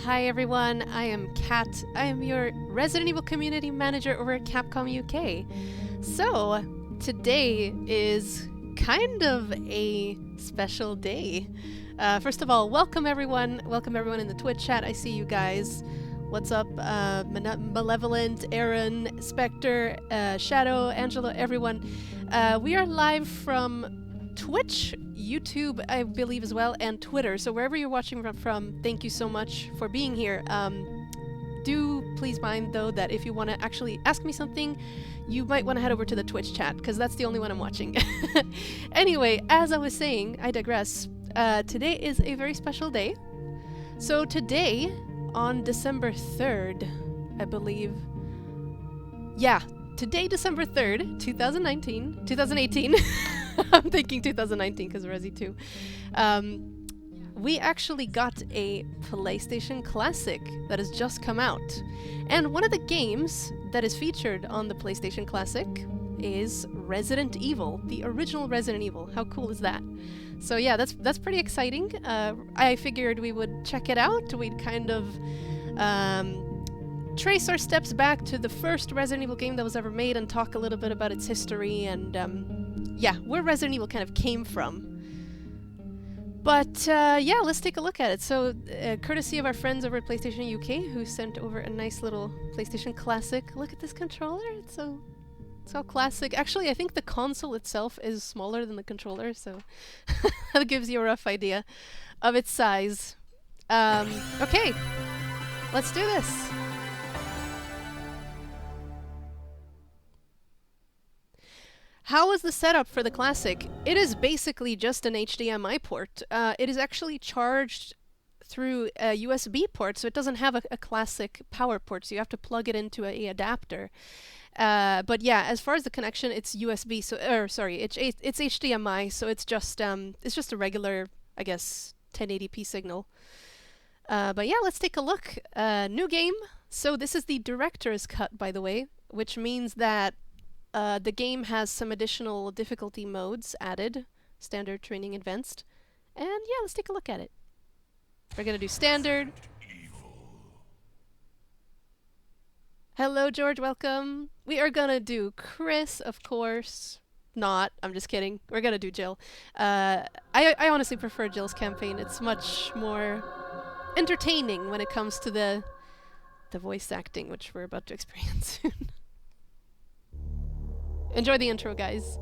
Hi everyone, I am Kat. I am your Resident Evil Community Manager over at Capcom UK. So, today is kind of a special day. First of all, welcome everyone. Welcome everyone in the Twitch chat. I see you guys. What's up, Malevolent, Aaron, Spectre, Shadow, Angela, everyone. We are live from Twitch, YouTube, I believe as well, and Twitter. So wherever you're watching from, thank you so much for being here. Do please mind, though, that if you want to actually ask me something, you might want to head over to the Twitch chat, because that's the only one I'm watching. Anyway, as I was saying, I digress. Today is a very special day. So today, on December 3rd, I believe... Yeah, today, December 3rd, 2018. I'm thinking 2019 because Resi 2. We actually got a PlayStation Classic that has just come out. And one of the games that is featured on the PlayStation Classic is Resident Evil, the original Resident Evil. How cool is that? So yeah, that's pretty exciting. I figured we would check it out. We'd kind of trace our steps back to the first Resident Evil game that was ever made and talk a little bit about its history and yeah, where Resident Evil kind of came from. But yeah, let's take a look at it. So, courtesy of our friends over at PlayStation UK, who sent over a nice little PlayStation Classic. Look at this controller, it's so classic. Actually, I think the console itself is smaller than the controller, so that gives you a rough idea of its size. Okay, let's do this. How is the setup for the Classic? It is basically just an HDMI port. It is actually charged through a USB port, so it doesn't have a classic power port, so you have to plug it into a adapter. But yeah, as far as the connection, it's USB, so it's HDMI, so it's just a regular, I guess, 1080p signal. But yeah, let's take a look. New game. So this is the director's cut, by the way, which means that the game has some additional difficulty modes added, standard, training, advanced. And yeah, let's take a look at it. We're gonna do standard. Hello, George, welcome. We are gonna do Chris, of course. Not, I'm just kidding. We're gonna do Jill. I honestly prefer Jill's campaign. It's much more entertaining when it comes to the voice acting, which we're about to experience soon. Enjoy the intro, guys.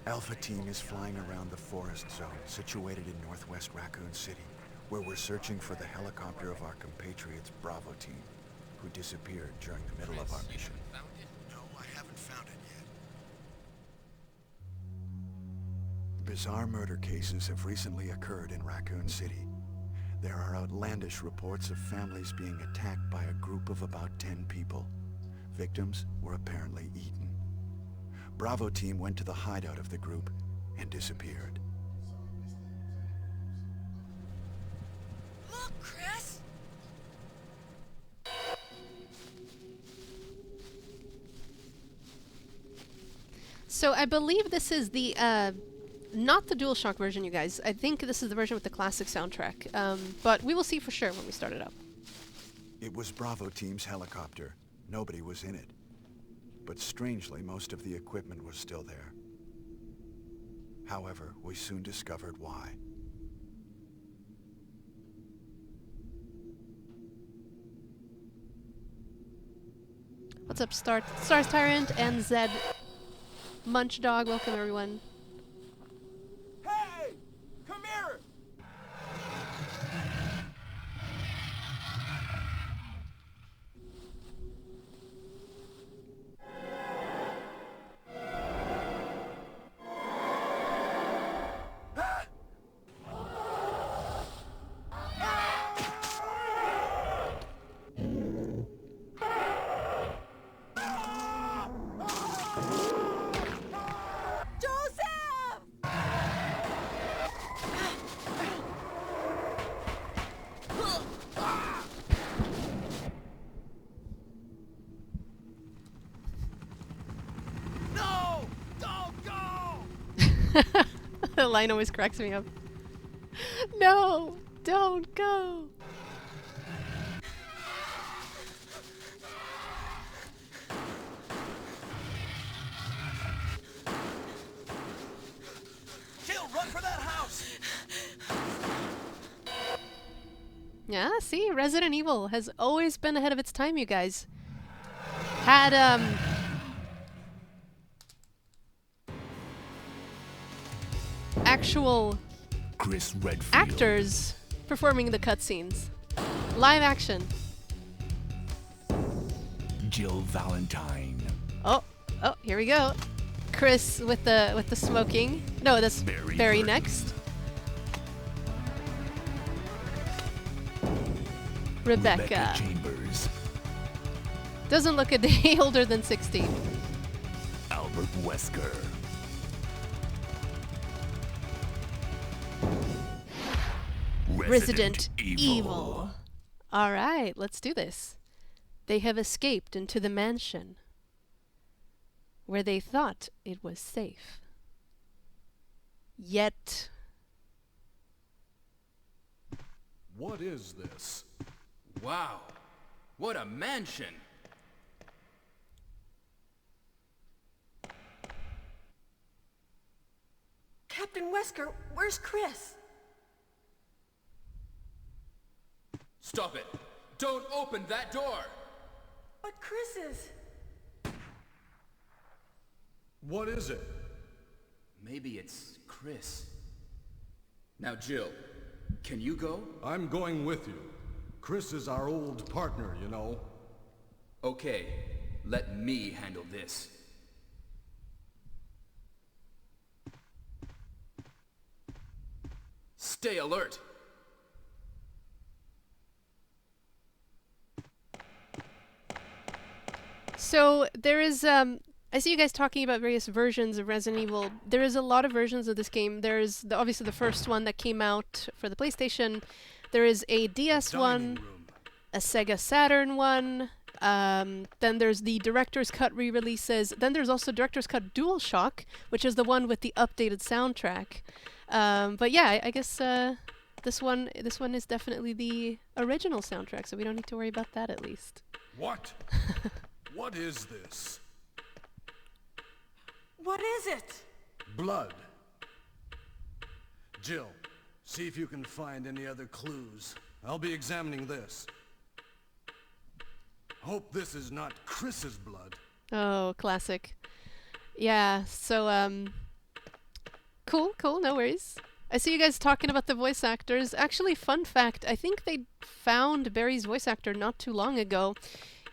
Alpha Team is flying around the forest zone situated in northwest Raccoon City, where we're searching for the helicopter of our compatriots Bravo Team, who disappeared during the middle of our mission. No, I haven't found it yet. Bizarre murder cases have recently occurred in Raccoon City. There are outlandish reports of families being attacked by a group of about 10 people. Victims were apparently eaten. Bravo Team went to the hideout of the group and disappeared. Look, Chris! So I believe this is the not the DualShock version, you guys. I think this is the version with the classic soundtrack. But we will see for sure when we start it up. It was Bravo Team's helicopter. Nobody was in it. But strangely, most of the equipment was still there. However, we soon discovered why. What's up, Stars Tyrant and Zed Munch Dog? Welcome, everyone. Hey! Come here! Joseph! line always cracks me up. No, don't go. Jill, run for that house! Yeah, see, Resident Evil has always been ahead of its time, you guys. Had, actual Chris Redfield. actors performing the cutscenes. Live action. Jill Valentine. Oh, here we go. Chris with the smoking. No, that's Barry Barry Burton. next. Rebecca. Chambers. Doesn't look a day older than 16. Albert Wesker. Resident Evil. All right, let's do this. They have escaped into the mansion where they thought it was safe. Yet, What is this? Wow, what a mansion! Captain Wesker, where's Chris? Stop it! Don't open that door! But Chris is... What is it? Maybe it's Chris. Now, Jill, can you go? I'm going with you. Chris is our old partner, you know. Okay, let me handle this. Stay alert! so there is, I see you guys talking about various versions of Resident Evil. There is a lot of versions of this game. There's obviously the first one that came out for the PlayStation. There is a DS one, a Sega Saturn one. Then there's the Director's Cut re-releases. Then there's also Director's Cut DualShock, which is the one with the updated soundtrack. But yeah, I guess this one is definitely the original soundtrack, so we don't need to worry about that at least. What? What is this? What is it? Blood. Jill, see if you can find any other clues. I'll be examining this. Hope this is not Chris's blood. Oh, classic. Yeah, so, cool, no worries. I see you guys talking about the voice actors. Actually, fun fact, I think they found Barry's voice actor not too long ago.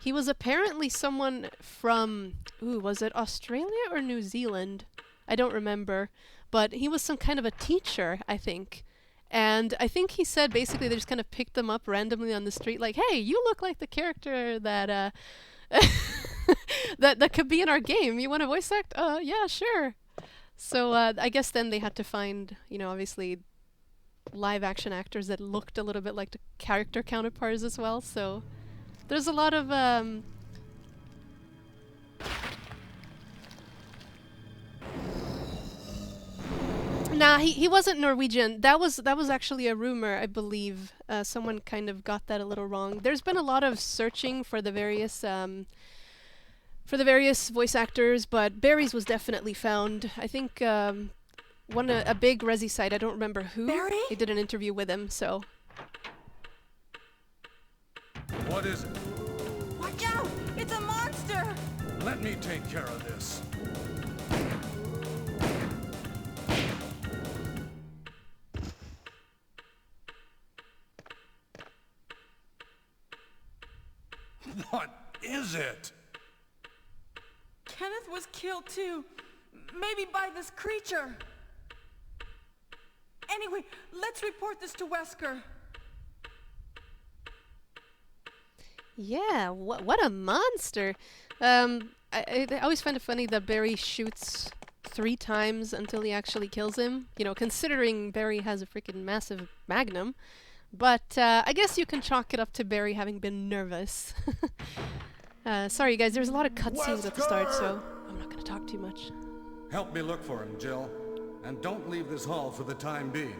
He was apparently someone from, was it Australia or New Zealand? I don't remember. But he was some kind of a teacher, I think. And I think he said basically they just kind of picked them up randomly on the street, like, hey, you look like the character that that could be in our game. You want to voice act? Yeah, sure. So I guess then they had to find, obviously live action actors that looked a little bit like the character counterparts as well. So there's a lot of Nah, he wasn't Norwegian. That was actually a rumor, I believe. Someone kind of got that a little wrong. There's been a lot of searching for the various voice actors, but Barry's was definitely found. I think a big Resi site, I don't remember who. Barry? They did an interview with him, so. What is it? Watch out! It's a monster! Let me take care of this. What is it? Kenneth was killed too. Maybe by this creature. Anyway, let's report this to Wesker. Yeah, what a monster. I always find it funny that Barry shoots 3 times until he actually kills him. Considering Barry has a freaking massive magnum. But I guess you can chalk it up to Barry having been nervous. Sorry, guys, there's a lot of cutscenes at the start, so I'm not going to talk too much. Help me look for him, Jill. And don't leave this hall for the time being.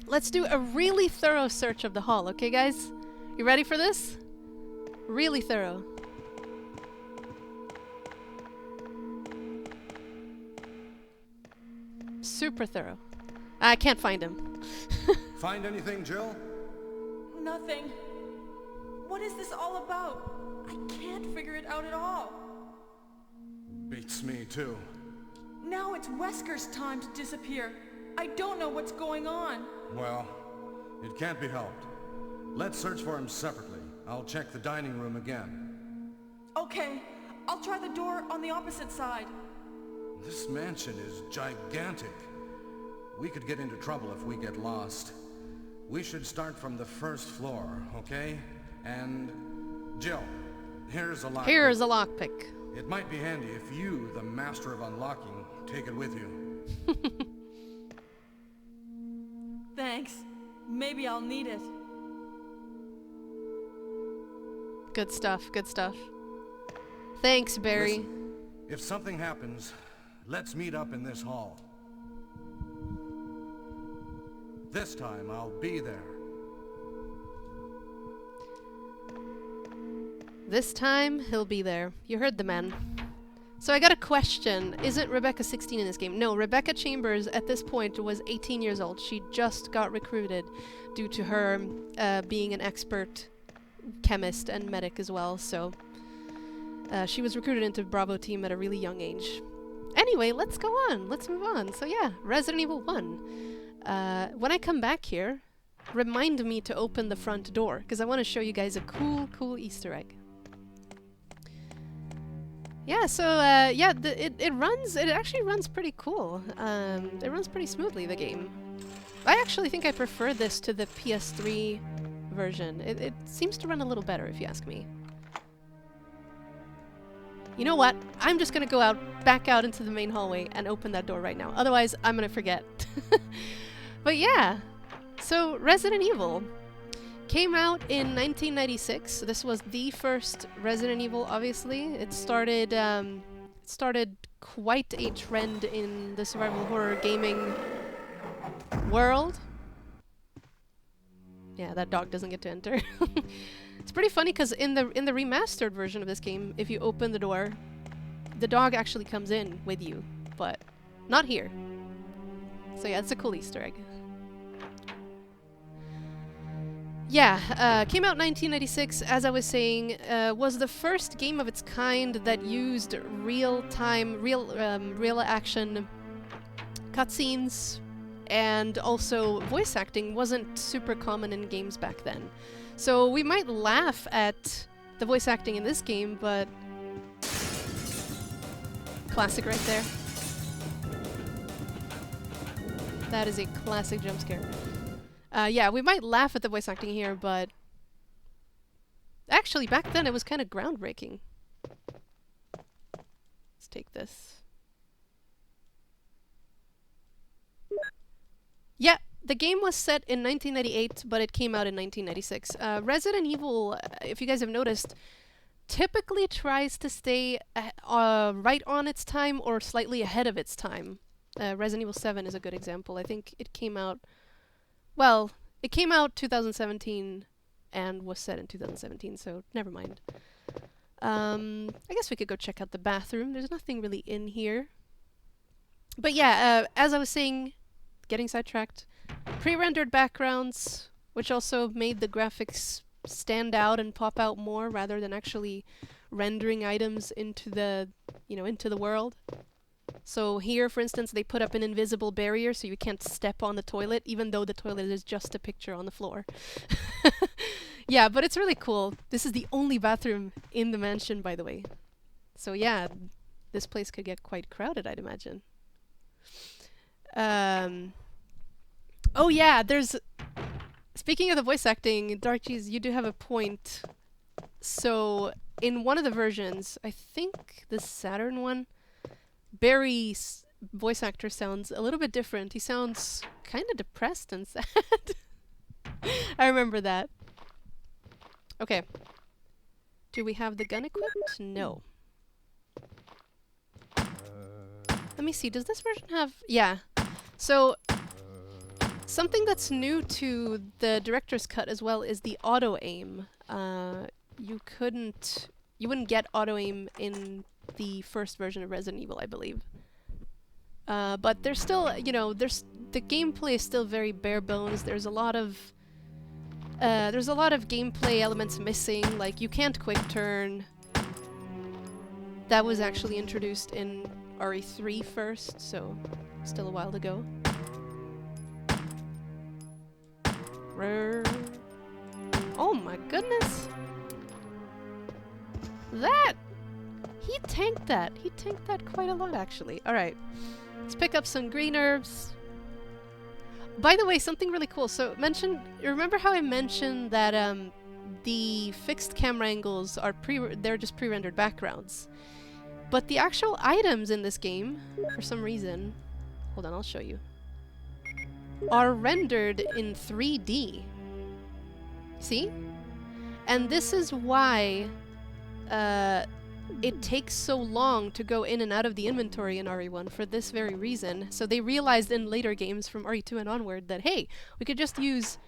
Let's do a really thorough search of the hall, okay guys? You ready for this? Really thorough. Super thorough. I can't find him. Find anything, Jill? Nothing. What is this all about? I can't figure it out at all. Beats me too. Now it's Wesker's time to disappear. I don't know what's going on. Well, it can't be helped. Let's search for him separately. I'll check the dining room again. Okay, I'll try the door on the opposite side. This mansion is gigantic. We could get into trouble if we get lost. We should start from the first floor, okay? And Jill, here's a lockpick. Here's a lockpick. It might be handy if you, the master of unlocking, take it with you. Thanks. Maybe I'll need it. Good stuff, good stuff. Thanks, Barry. Listen, if something happens, let's meet up in this hall. This time I'll be there. This time, he'll be there. You heard the man. So I got a question. Isn't Rebecca 16 in this game? No, Rebecca Chambers at this point was 18 years old. She just got recruited due to her being an expert chemist and medic as well. So she was recruited into Bravo team at a really young age. Anyway, let's go on. Let's move on. So yeah, Resident Evil 1. When I come back here, remind me to open the front door, because I want to show you guys a cool Easter egg. Yeah, so yeah, it actually runs pretty cool. It runs pretty smoothly, the game. I actually think I prefer this to the PS3 version. It seems to run a little better, if you ask me. You know what? I'm just gonna go back out into the main hallway and open that door right now. Otherwise, I'm gonna forget. But yeah, so Resident Evil came out in 1996. This was the first Resident Evil, obviously. It started quite a trend in the survival horror gaming world. Yeah, that dog doesn't get to enter. It's pretty funny because in the remastered version of this game, if you open the door, the dog actually comes in with you, but not here. So yeah, it's a cool Easter egg. Yeah, came out in 1996, as I was saying, was the first game of its kind that used real-time, real action cutscenes, and also voice acting wasn't super common in games back then. So we might laugh at the voice acting in this game, but classic right there. That is a classic jump scare. Yeah, we might laugh at the voice acting here, but actually back then it was kind of groundbreaking. Let's take this. Yeah, the game was set in 1998, but it came out in 1996. Resident Evil, if you guys have noticed, typically tries to stay right on its time or slightly ahead of its time. Resident Evil 7 is a good example. I think it came out... Well, it came out 2017 and was set in 2017, so never mind. I guess we could go check out the bathroom. There's nothing really in here. But yeah, as I was saying, getting sidetracked, pre-rendered backgrounds, which also made the graphics stand out and pop out more rather than actually rendering items into the, into the world. So here, for instance, they put up an invisible barrier so you can't step on the toilet, even though the toilet is just a picture on the floor. Yeah, but it's really cool. This is the only bathroom in the mansion, by the way. So yeah, this place could get quite crowded, I'd imagine. Oh yeah, there's... Speaking of the voice acting, Darkies, you do have a point. So, in one of the versions, I think the Saturn one, Barry's voice actor sounds a little bit different. He sounds kind of depressed and sad. I remember that. Okay. Do we have the gun equipped? No. Let me see, does this version have... Yeah. So, something that's new to the director's cut as well is the auto-aim. You wouldn't get auto-aim in the first version of Resident Evil, I believe. But there's still, you know, the gameplay is still very bare bones. There's a lot of gameplay elements missing, like you can't quick turn. That was actually introduced in RE3 first, so still a while to go. Oh my goodness! He tanked that! He tanked that quite a lot, actually. Alright, let's pick up some green herbs. By the way, something really cool. So, remember how I mentioned that the fixed camera angles are they're just pre-rendered backgrounds. But the actual items in this game, for some reason, hold on, I'll show you, are rendered in 3D. See? And this is why it takes so long to go in and out of the inventory in RE1 for this very reason. So they realized in later games from RE2 and onward that, hey, we could just use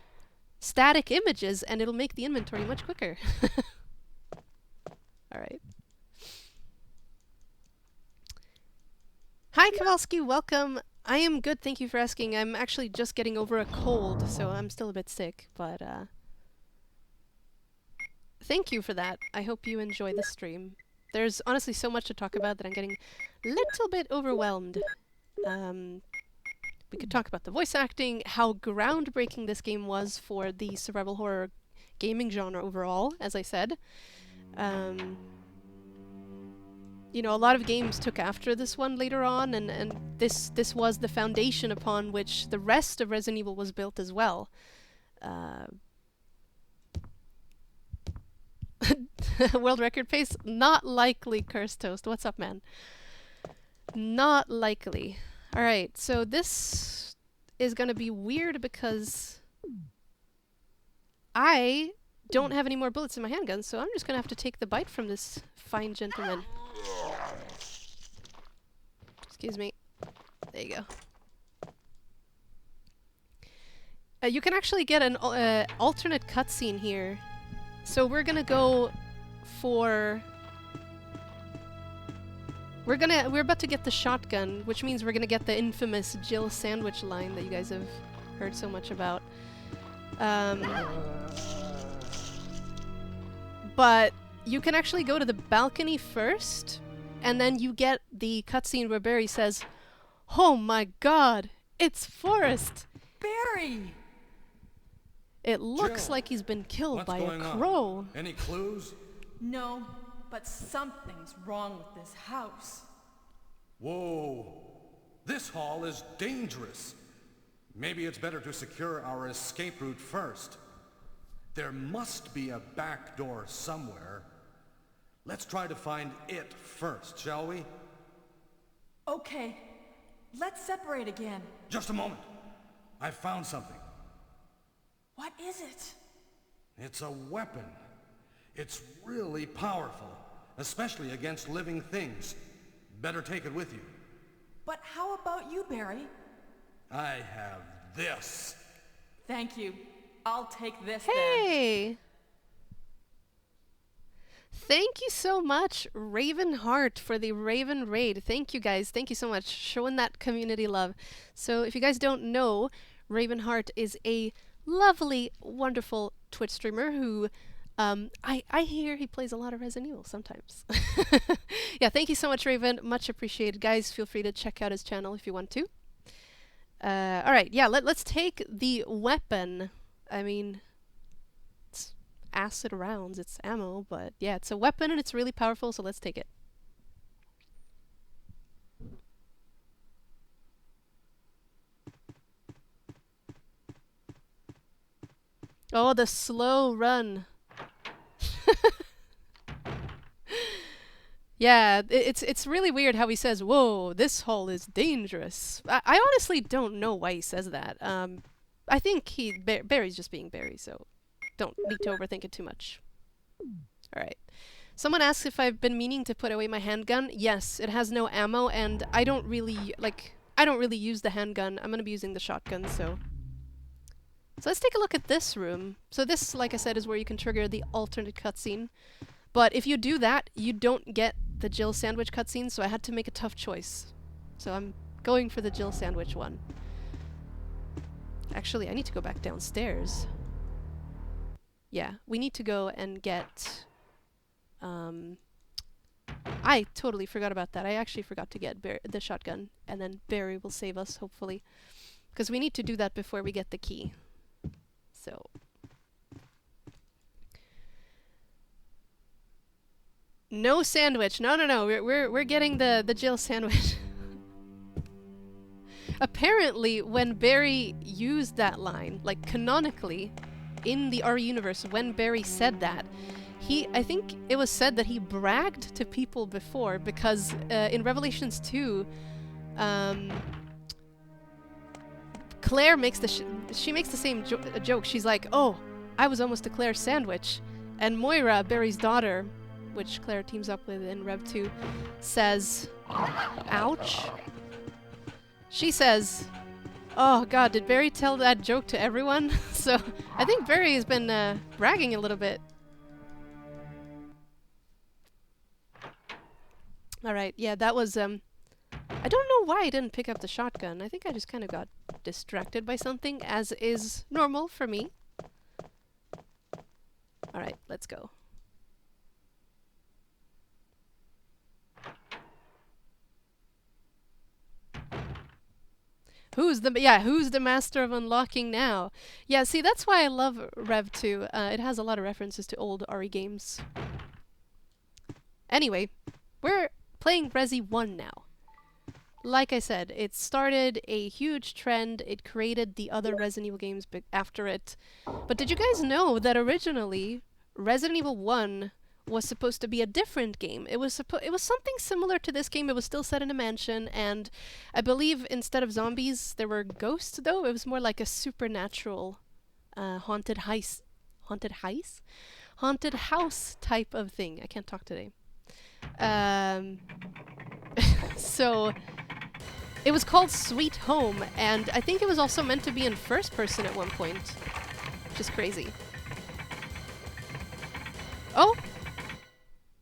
static images and it'll make the inventory much quicker. Alright. Hi Kowalski, welcome. I am good, thank you for asking. I'm actually just getting over a cold, so I'm still a bit sick, but thank you for that. I hope you enjoy the stream. There's honestly so much to talk about that I'm getting a little bit overwhelmed. We could talk about the voice acting, how groundbreaking this game was for the survival horror gaming genre overall, as I said. You know, a lot of games took after this one later on, and this was the foundation upon which the rest of Resident Evil was built as well. World record pace? Not likely, Cursed Toast. What's up, man? Not likely. Alright, so this is gonna be weird because I don't have any more bullets in my handgun, so I'm just gonna have to take the bite from this fine gentleman. Excuse me. There you go. You can actually get an alternate cutscene here. So we're gonna go for... We're about to get the shotgun, which means we're gonna get the infamous Jill sandwich line that you guys have heard so much about. But you can actually go to the balcony first, and then you get the cutscene where Barry says, "Oh my god, it's Forrest!" Barry! It looks Jill, like he's been killed what's by a going on? crow. Any clues? No, but something's wrong with this house. Whoa. This hall is dangerous. Maybe it's better to secure our escape route first. There must be a back door somewhere. Let's try to find it first, shall we? Okay, let's separate again. Just a moment. I found something. What is it? It's a weapon. It's really powerful, especially against living things. Better take it with you. But how about you, Barry? I have this. Thank you. I'll take this then. Hey! Thank you so much, Ravenheart, for the Raven Raid. Thank you guys. Thank you so much. Showing that community love. So if you guys don't know, Ravenheart is a lovely, wonderful Twitch streamer who I hear he plays a lot of Resident Evil sometimes. Yeah, thank you so much, Raven. Much appreciated. Guys, feel free to check out his channel if you want to. Alright, yeah, let's take the weapon. I mean, it's acid rounds, it's ammo, but yeah, it's a weapon and it's really powerful, so let's take it. Oh, the slow run. Yeah, it's really weird how he says, "Whoa, this hall is dangerous." I honestly don't know why he says that. I think Barry's just being Barry, so don't need to overthink it too much. Alright, Someone asks if I've been meaning to put away my handgun. Yes, it has no ammo, and I don't really use the handgun. I'm gonna be using the shotgun, so. So let's take a look at this room. So this, like I said, is where you can trigger the alternate cutscene. But if you do that, you don't get the Jill sandwich cutscene, so I had to make a tough choice. So I'm going for the Jill sandwich one. Actually, I need to go back downstairs. Yeah, we need to go and get... I totally forgot about that. I actually forgot to get the shotgun, and then Barry will save us, hopefully. Because we need to do that before we get the key. So... No sandwich. No. We're getting the Jill sandwich. Apparently, when Barry used that line, like canonically, in the R universe, when Barry said that, I think it was said that he bragged to people before because in Revelations 2, Claire makes she makes the same joke. She's like, "Oh, I was almost a Claire sandwich," and Moira, Barry's daughter, which Claire teams up with in Rev 2, says, "Ouch." She says, "Oh God, did Barry tell that joke to everyone?" So I think Barry has been bragging a little bit. All right, yeah, that was I don't know why I didn't pick up the shotgun. I think I just kind of got distracted by something, as is normal for me. All right, let's go. Who's the master of unlocking now? Yeah, see, that's why I love Rev 2. It has a lot of references to old RE games. Anyway, we're playing Resi 1 now. Like I said, it started a huge trend. It created the other Resident Evil games after it. But did you guys know that originally Resident Evil 1 was supposed to be a different game? It was something similar to this game. It was still set in a mansion, and I believe instead of zombies there were ghosts, though. It was more like a supernatural haunted house type of thing. I can't talk today. So it was called Sweet Home, and I think it was also meant to be in first person at one point, which is crazy. Oh!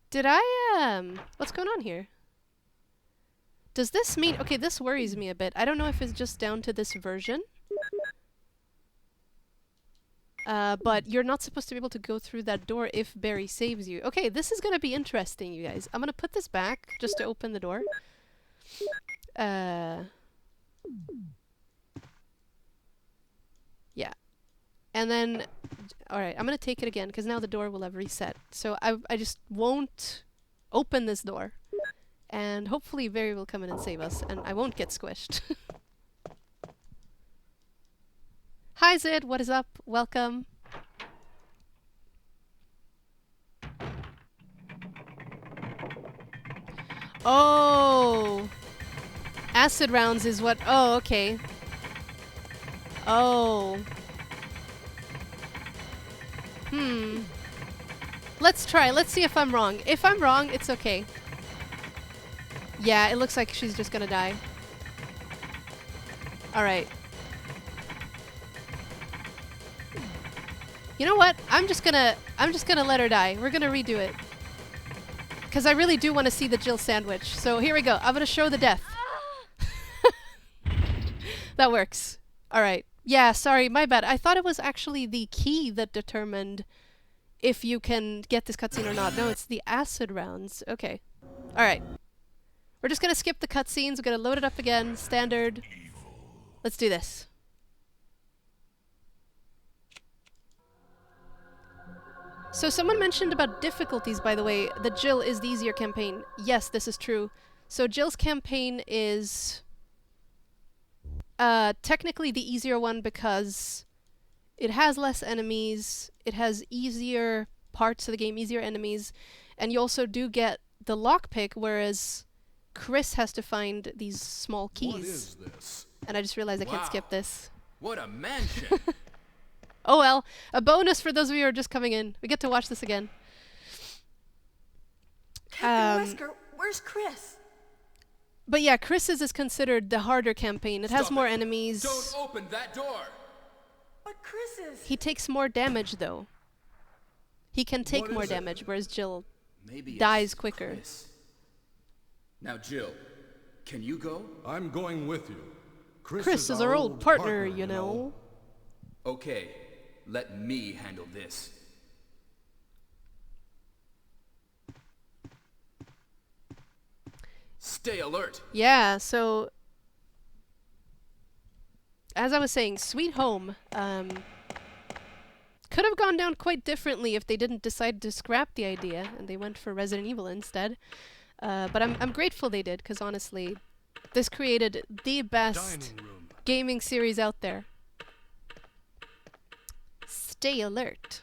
Did I, what's going on here? Does this mean... Okay, this worries me a bit. I don't know if it's just down to this version. But you're not supposed to be able to go through that door if Barry saves you. Okay, this is gonna be interesting, you guys. I'm gonna put this back just to open the door. Yeah. And then... Alright, I'm gonna take it again, because now the door will have reset. So I just won't open this door. And hopefully Barry will come in and save us, and I won't get squished. Hi Zid, what is up? Welcome. Oh! Acid rounds is what... Oh, okay. Oh. Let's try. Let's see if I'm wrong. If I'm wrong, it's okay. Yeah, it looks like she's just gonna die. Alright. You know what? I'm just gonna let her die. We're gonna redo it. Because I really do want to see the Jill sandwich. So here we go. I'm gonna show the death. That works. Alright. Yeah, sorry, my bad. I thought it was actually the key that determined if you can get this cutscene or not. No, it's the acid rounds. Okay. Alright. We're just gonna skip the cutscenes. We're gonna load it up again. Standard. Let's do this. So someone mentioned about difficulties, by the way. The Jill is the easier campaign. Yes, this is true. So Jill's campaign is... technically the easier one because it has less enemies, it has easier parts of the game, easier enemies, and you also do get the lockpick, whereas Chris has to find these small keys. What is this? And I just realized I can't skip this. What a mansion! Oh well, a bonus for those of you who are just coming in. We get to watch this again. Captain Wesker, where's Chris? But yeah, Chris's is considered the harder campaign. It has Stop more it. enemies. Don't open that door! But Chris's... He takes more damage though. He can take What more is it? damage, whereas Jill Maybe dies it's quicker. Chris. Now, Jill, can you go? I'm going with you. Chris is our old partner, you know. Okay, let me handle this. Stay alert. Yeah, so as I was saying, Sweet Home could have gone down quite differently if they didn't decide to scrap the idea and they went for Resident Evil instead. But I'm grateful they did, because honestly, this created the best gaming series out there. Stay alert.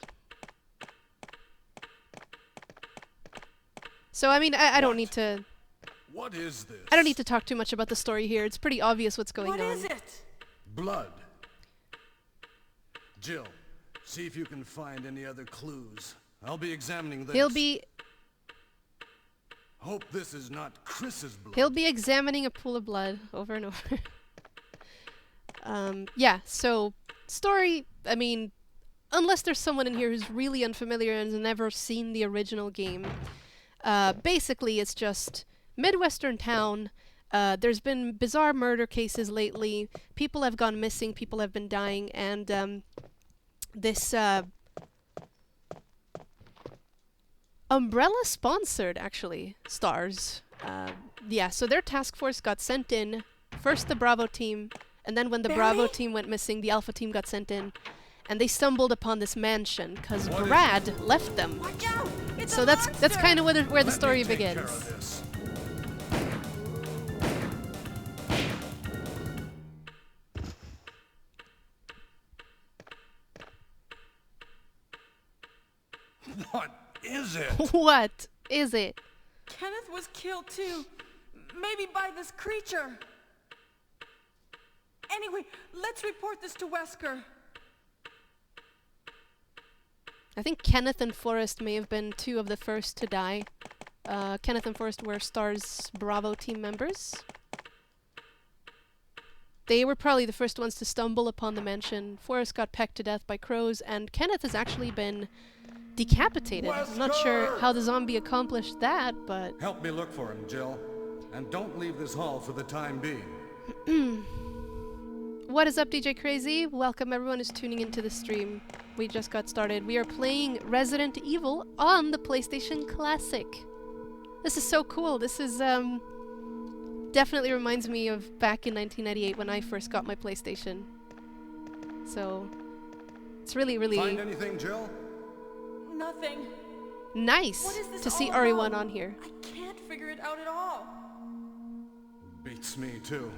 So I mean, I don't need to. What is this? I don't need to talk too much about the story here. It's pretty obvious what's going What on. is it? Blood. Jill, see if you can find any other clues. I'll be examining this. Hope this is not Chris's blood. He'll be examining a pool of blood over and over. Yeah, so story, I mean, unless there's someone in here who's really unfamiliar and has never seen the original game, basically it's just Midwestern town. There's been bizarre murder cases lately. People have gone missing, people have been dying, and this Umbrella-sponsored, actually, stars. Yeah, so their task force got sent in. First the Bravo team, and then when the Bravo team went missing, the Alpha team got sent in. And they stumbled upon this mansion, because Brad left them. Watch out! It's So a that's monster! kind of where the Let me story take care begins. of this. What is it? What is it? Kenneth was killed too. Maybe by this creature. Anyway, let's report this to Wesker. I think Kenneth and Forrest may have been two of the first to die. Kenneth and Forrest were STAR's Bravo team members. They were probably the first ones to stumble upon the mansion. Forrest got pecked to death by crows, and Kenneth has actually been decapitated. I'm not sure how the zombie accomplished that, but... Help me look for him, Jill. And don't leave this hall for the time being. What is up, DJ Crazy? Welcome, everyone who's tuning into the stream. We just got started. We are playing Resident Evil on the PlayStation Classic. This is so cool. This is, definitely reminds me of back in 1998 when I first got my PlayStation. So, it's really, really Find anything, Jill? Nothing. nice What is this to see all RE1 about? on here. I can't figure it out at all. Beats me, too.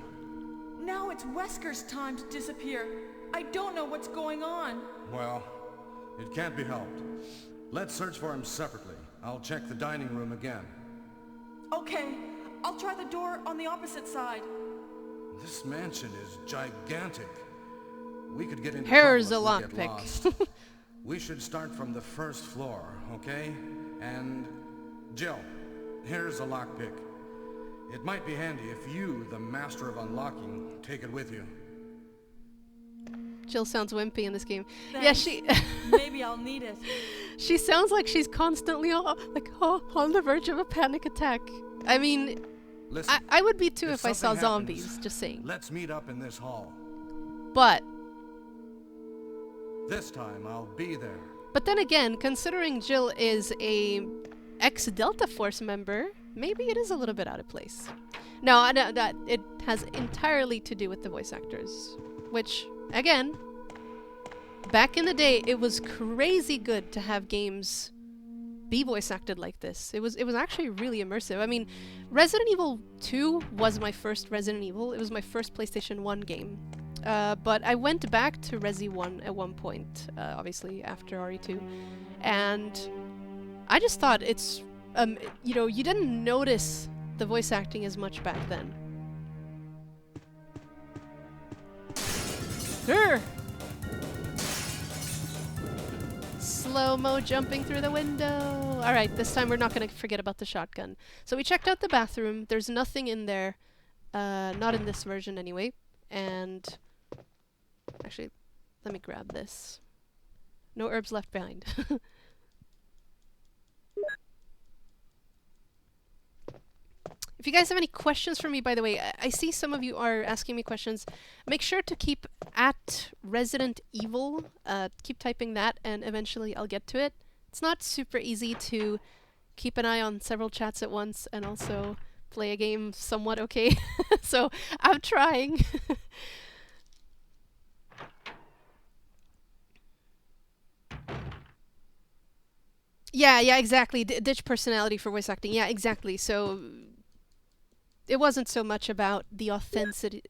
Now it's Wesker's time to disappear. I don't know what's going on. Well, it can't be helped. Let's search for him separately. I'll check the dining room again. Okay, I'll try the door on the opposite side. This mansion is gigantic. We could get into Here's trouble a if we get lost. We should start from the first floor, okay? And Jill, here's a lockpick. It might be handy if you, the master of unlocking, take it with you. Jill sounds wimpy in this game. Thanks. Yeah, she Maybe I'll need it. she sounds like she's constantly on the verge of a panic attack. I mean, Listen, I would be too if I saw something zombies, happens, just saying. Let's meet up in this hall. But This time I'll be there. then again, considering Jill is a ex-Delta Force member, maybe it is a little bit out of place. No, I know that it has entirely to do with the voice actors, which, again, back in the day, it was crazy good to have games be voice acted like this. It was actually really immersive. I mean, Resident Evil 2 was my first Resident Evil. It was my first PlayStation 1 game. But I went back to Resi 1 at one point, obviously after RE2, and I just thought it's, you know, you didn't notice the voice acting as much back then. Slow-mo jumping through the window. Alright, this time we're not gonna forget about the shotgun. So we checked out the bathroom. There's nothing in there. Not in this version anyway. And actually, let me grab this. No herbs left behind. If you guys have any questions for me, by the way, I see some of you are asking me questions. Make sure to keep at Resident Evil. Keep typing that, and eventually I'll get to it. It's not super easy to keep an eye on several chats at once and also play a game somewhat okay. So I'm trying. Yeah, exactly. Ditch personality for voice acting. Yeah, exactly. So it wasn't so much about the authenticity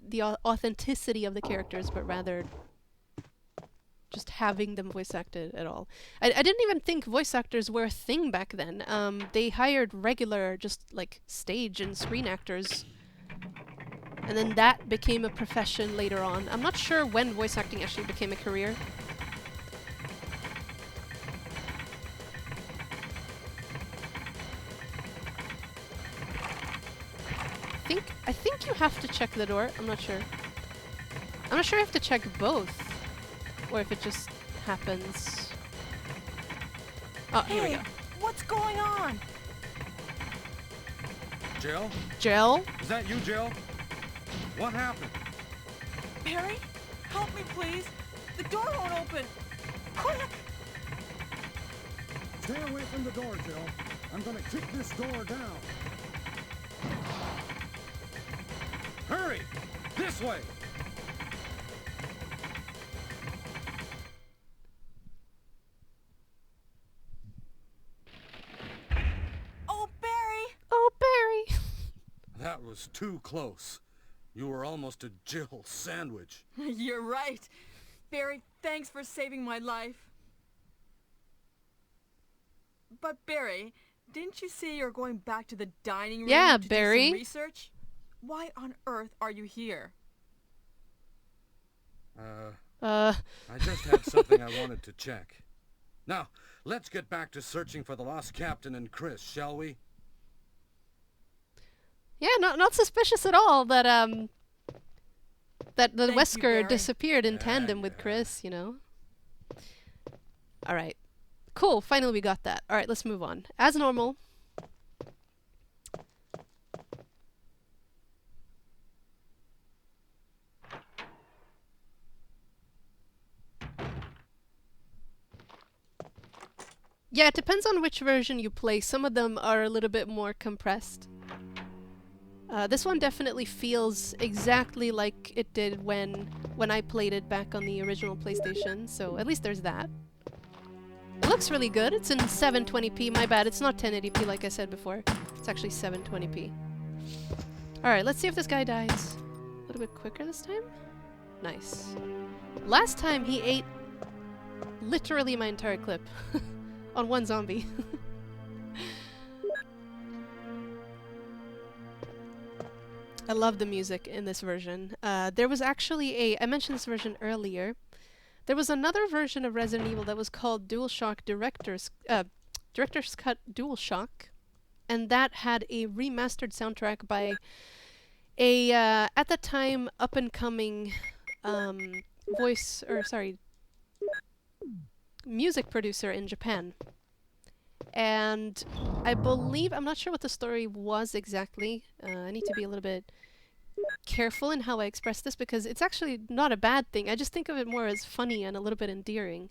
of the characters, but rather just having them voice acted at all. I didn't even think voice actors were a thing back then. They hired regular, just like stage and screen actors, and then that became a profession later on. I'm not sure when voice acting actually became a career. I think you have to check the door. I'm not sure. I'm not sure you have to check both, or if it just happens. Oh, here we go. What's going on? Jill? Jill? Is that you, Jill? What happened? Barry, help me, please. The door won't open. Quick! Stay away from the door, Jill. I'm gonna kick this door down. Hurry! This way! Oh, Barry! Oh, Barry! That was too close. You were almost a Jill sandwich. You're right. Barry, thanks for saving my life. But Barry, didn't you say you're going back to the dining room Yeah, to Barry. do some research? Why on earth are you here? I just had something I wanted to check. Now, let's get back to searching for the lost captain and Chris, shall we? Yeah, not suspicious at all that that the Thank you, Wesker Barry. disappeared in tandem with Chris, you know. All right. Cool, finally we got that. All right, let's move on. As normal. Yeah, it depends on which version you play. Some of them are a little bit more compressed. This one definitely feels exactly like it did when I played it back on the original PlayStation, so at least there's that. It looks really good. It's in 720p. My bad, it's not 1080p like I said before. It's actually 720p. Alright, let's see if this guy dies. A little bit quicker this time? Nice. Last time he ate literally my entire clip. On one zombie. I love the music in this version. There was actually I mentioned this version earlier. There was another version of Resident Evil that was called DualShock Director's Cut DualShock, and that had a remastered soundtrack by a at the time up and coming music producer in Japan. And I believe, I'm not sure what the story was exactly. I need to be a little bit careful in how I express this because it's actually not a bad thing. I just think of it more as funny and a little bit endearing.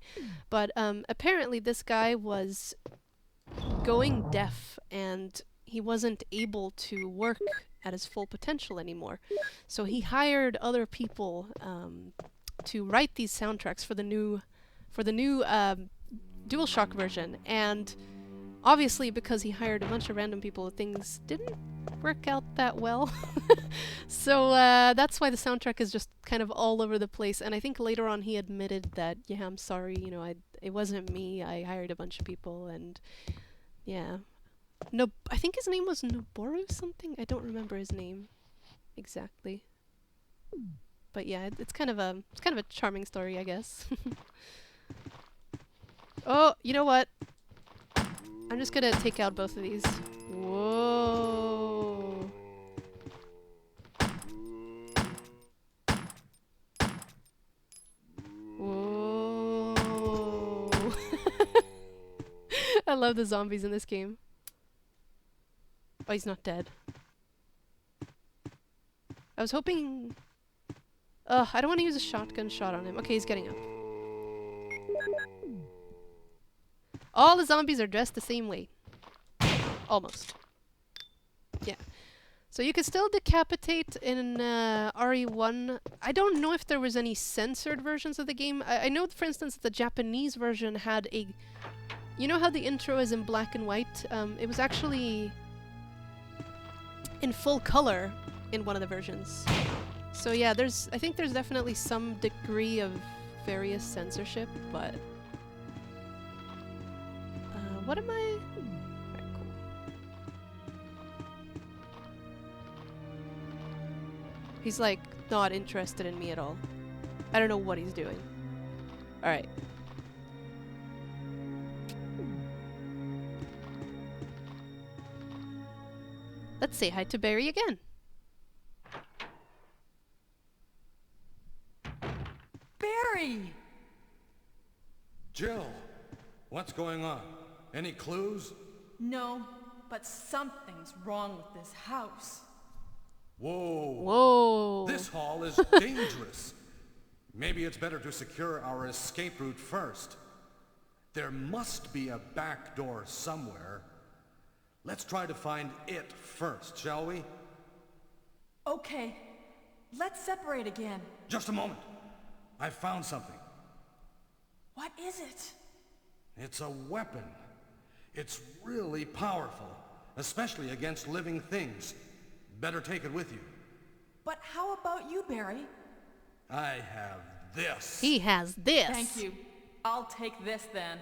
But apparently this guy was going deaf and he wasn't able to work at his full potential anymore. So he hired other people to write these soundtracks for the new DualShock version, and obviously because he hired a bunch of random people, things didn't work out that well. So that's why the soundtrack is just kind of all over the place, and I think later on he admitted that, yeah, I'm sorry, you know, it wasn't me, I hired a bunch of people, and yeah. No, I think his name was Noboru something? I don't remember his name exactly. But yeah, it's kind of a charming story, I guess. Oh, you know what? I'm just gonna take out both of these. Whoa. Whoa. I love the zombies in this game. Oh, he's not dead. I was hoping... Ugh, I don't want to use a shotgun shot on him. Okay, he's getting up. All the zombies are dressed the same way. Almost. Yeah. So you can still decapitate in RE1. I don't know if there was any censored versions of the game. I know, for instance, the Japanese version had a... You know how the intro is in black and white? It was actually in full color in one of the versions. So yeah, I think there's definitely some degree of various censorship, but... what am I... Alright, cool. He's like not interested in me at all. I don't know what he's doing. Alright. Let's say hi to Barry again. Barry! Jill, what's going on? Any clues? No, but something's wrong with this house. Whoa. Whoa. This hall is dangerous. Maybe it's better to secure our escape route first. There must be a back door somewhere. Let's try to find it first, shall we? Okay, let's separate again. Just a moment. I found something. What is it? It's a weapon. It's really powerful, especially against living things. Better take it with you. But how about you, Barry? I have this. He has this. Thank you. I'll take this then.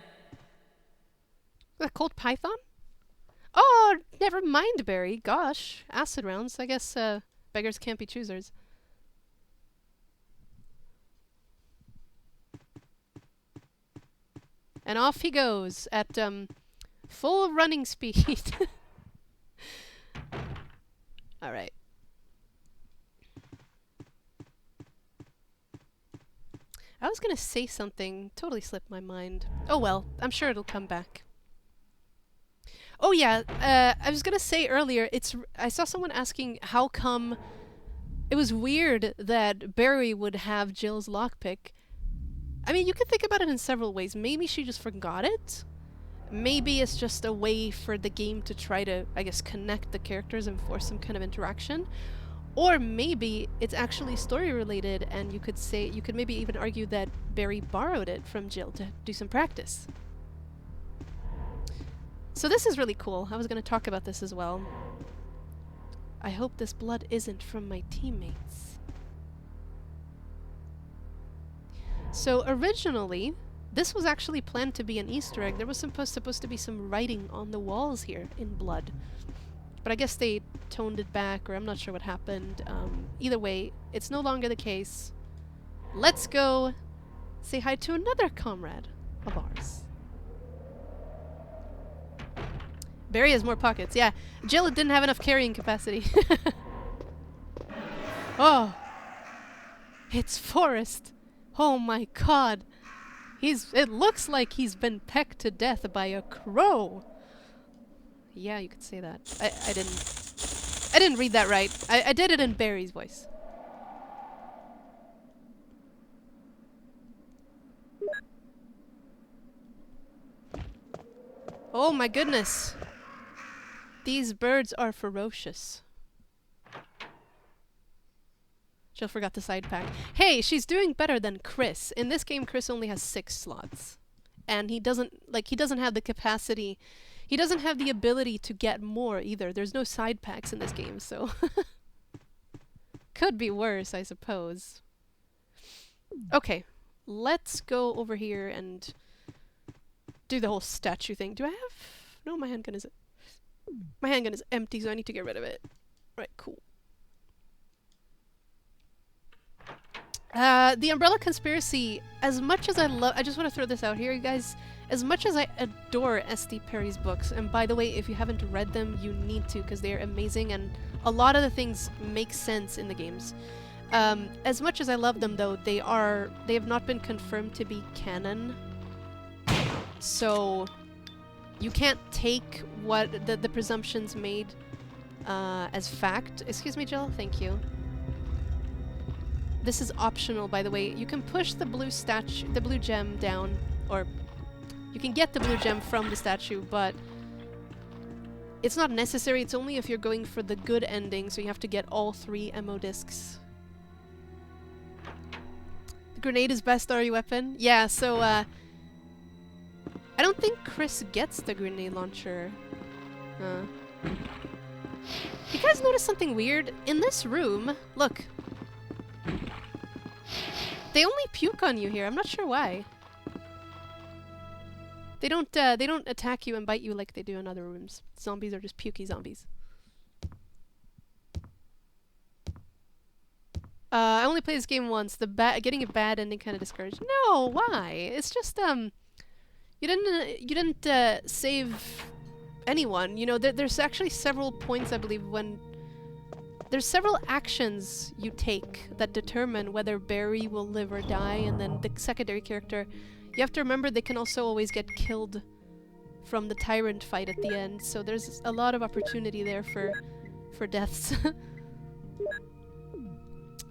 A cold python? Oh, never mind, Barry. Gosh, acid rounds. I guess beggars can't be choosers. And off he goes at full running speed. All right. I was gonna say something, totally slipped my mind. Oh well, I'm sure it'll come back. Oh yeah, I was gonna say earlier, I saw someone asking how come it was weird that Barry would have Jill's lockpick. I mean, you could think about it in several ways. Maybe she just forgot it. Maybe it's just a way for the game to try to, I guess, connect the characters and force some kind of interaction. Or maybe it's actually story related and you could maybe even argue that Barry borrowed it from Jill to do some practice. So this is really cool. I was going to talk about this as well. I hope this blood isn't from my teammates. So originally, this was actually planned to be an Easter egg. There was supposed to be some writing on the walls here in blood. But I guess they toned it back, or I'm not sure what happened. Either way, it's no longer the case. Let's go say hi to another comrade of ours. Barry has more pockets. Yeah, Jill didn't have enough carrying capacity. Oh, it's Forrest. Oh my god. It looks like he's been pecked to death by a crow. Yeah, you could say that. I didn't read that right. I did it in Barry's voice. Oh my goodness. These birds are ferocious. Jill forgot the side pack. Hey, she's doing better than Chris. In this game, Chris only has 6 slots. And he doesn't have the capacity. He doesn't have the ability to get more either. There's no side packs in this game, so... Could be worse, I suppose. Okay, let's go over here and do the whole statue thing. Do I have... No, my handgun is... My handgun is empty, so I need to get rid of it. Right, cool. The Umbrella Conspiracy, as much as I just want to throw this out here, you guys, as much as I adore S.D. Perry's books, and by the way, if you haven't read them, you need to, because they are amazing, and a lot of the things make sense in the games. As much as I love them, though, they have not been confirmed to be canon, so you can't take what the presumptions made as fact. Excuse me, Jill? Thank you. This is optional, by the way. You can push the blue gem down, or you can get the blue gem from the statue, but it's not necessary. It's only if you're going for the good ending, so you have to get all 3 ammo discs. The grenade is best RE weapon? Yeah, so, I don't think Chris gets the grenade launcher. You guys notice something weird? In this room, look. They only puke on you here. I'm not sure why. They don't attack you and bite you like they do in other rooms. Zombies are just pukey zombies. I only played this game once. Getting a bad ending kind of discouraged. No, why? It's just you didn't save anyone. You know, there's actually several points, I believe, when there's several actions you take that determine whether Barry will live or die, and then the secondary character, you have to remember they can also always get killed from the tyrant fight at the end, so there's a lot of opportunity there for deaths.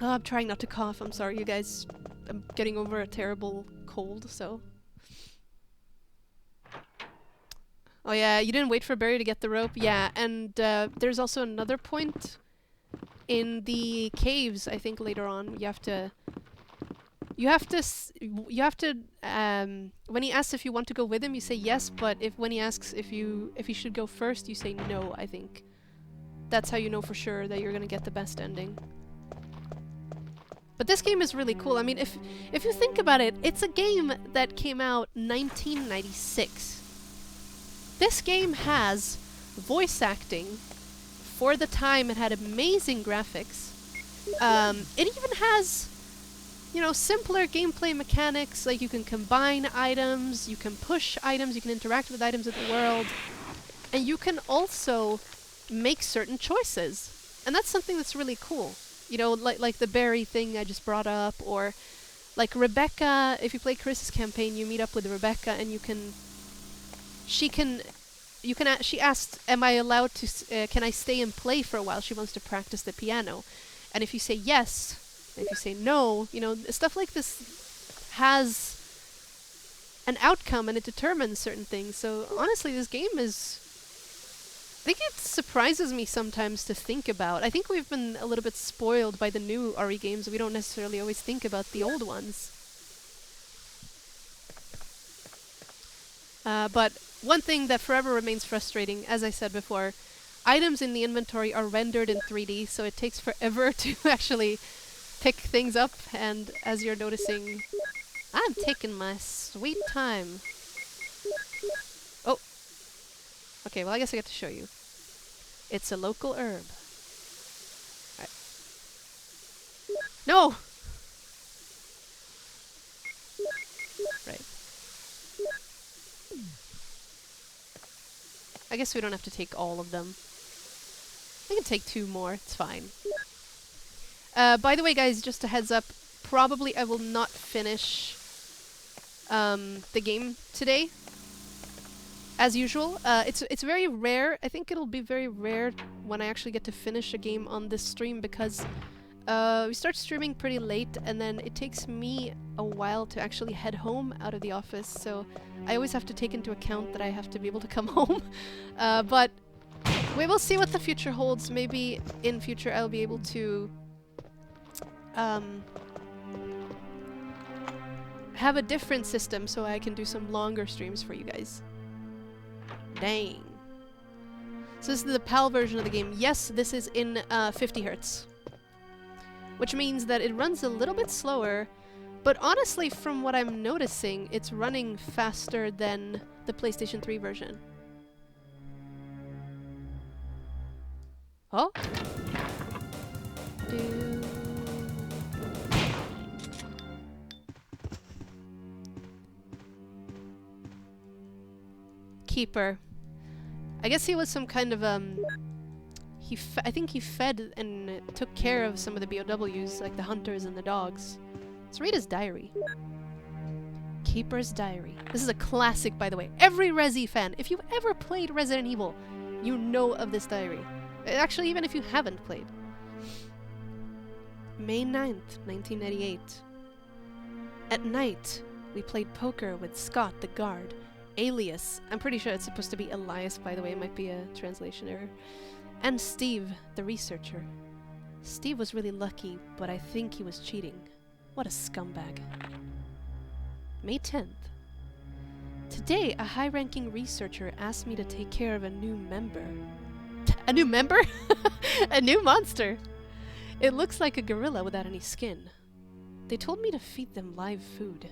Oh, I'm trying not to cough, I'm sorry you guys. I'm getting over a terrible cold, so... Oh yeah, you didn't wait for Barry to get the rope? Yeah, and there's also another point in the caves, I think later on. When he asks if you want to go with him, you say yes, but when he asks if you should go first, you say no, I think. That's how you know for sure that you're gonna get the best ending. But this game is really cool. I mean, if you think about it, it's a game that came out 1996. This game has voice acting. For the time, it had amazing graphics. It even has, you know, simpler gameplay mechanics, like you can combine items, you can push items, you can interact with items in the world, and you can also make certain choices. And that's something that's really cool. You know, like the berry thing I just brought up, or like Rebecca, if you play Chris's campaign, you meet up with Rebecca and she asked, am I allowed to, can I stay and play for a while? She wants to practice the piano. And if you say yes, and if you say no, you know, stuff like this has an outcome and it determines certain things. So honestly, this game is, I think it surprises me sometimes to think about. I think we've been a little bit spoiled by the new RE games. We don't necessarily always think about the old ones. But one thing that forever remains frustrating, as I said before, items in the inventory are rendered in 3D, so it takes forever to actually pick things up, and as you're noticing, I'm taking my sweet time. Oh! Okay, well I guess I get to show you. It's a local herb. Alright. No! Right. I guess we don't have to take all of them. I can take 2 more, it's fine. By the way guys, just a heads up, probably I will not finish the game today. As usual, it's very rare. I think it'll be very rare when I actually get to finish a game on this stream, because we start streaming pretty late, and then it takes me a while to actually head home out of the office, so I always have to take into account that I have to be able to come home. But we will see what the future holds. Maybe in future I'll be able to have a different system so I can do some longer streams for you guys. Dang. So this is the PAL version of the game. Yes, this is in 50 Hertz. Which means that it runs a little bit slower, but honestly, from what I'm noticing, it's running faster than the PlayStation 3 version. Oh? keeper. I guess he was some kind of I think he fed and took care of some of the BOWs, like the hunters and the dogs. Let's read his diary. Keeper's Diary. This is a classic, by the way. Every Resi fan, if you've ever played Resident Evil, you know of this diary. Actually, even if you haven't played. May 9th, 1998. At night, we played poker with Scott the guard, alias, I'm pretty sure it's supposed to be Elias, by the way, it might be a translation error, and Steve, the researcher. Steve was really lucky, but I think he was cheating. What a scumbag. May 10th. Today, a high-ranking researcher asked me to take care of a new member. A new member? A new monster! It looks like a gorilla without any skin. They told me to feed them live food.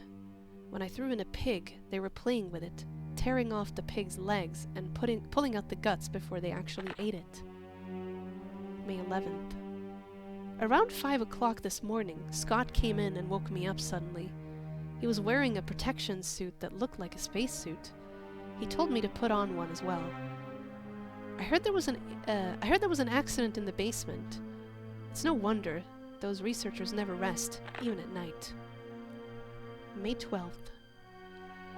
When I threw in a pig, they were playing with it, tearing off the pig's legs and pulling out the guts before they actually ate it. May 11th. Around 5 o'clock this morning, Scott came in and woke me up suddenly. He was wearing a protection suit that looked like a spacesuit. He told me to put on one as well. I heard there was an accident in the basement. It's no wonder. Those researchers never rest, even at night. May 12th.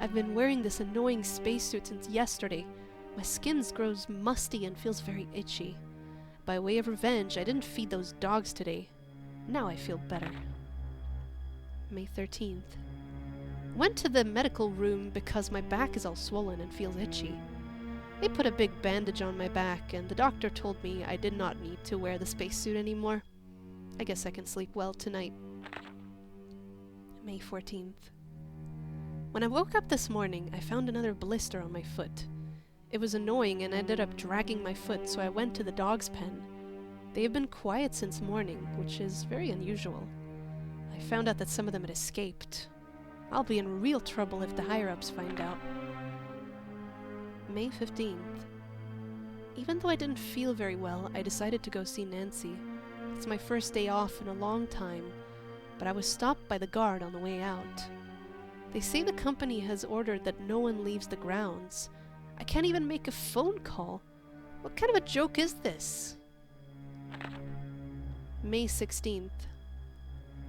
I've been wearing this annoying spacesuit since yesterday. My skin grows musty and feels very itchy. By way of revenge, I didn't feed those dogs today. Now I feel better. May 13th. Went to the medical room because my back is all swollen and feels itchy. They put a big bandage on my back, and the doctor told me I did not need to wear the spacesuit anymore. I guess I can sleep well tonight. May 14th. When I woke up this morning, I found another blister on my foot. It was annoying and ended up dragging my foot, so I went to the dog's pen. They have been quiet since morning, which is very unusual. I found out that some of them had escaped. I'll be in real trouble if the higher-ups find out. May 15th. Even though I didn't feel very well, I decided to go see Nancy. It's my first day off in a long time, but I was stopped by the guard on the way out. They say the company has ordered that no one leaves the grounds. I can't even make a phone call. What kind of a joke is this? May 16th.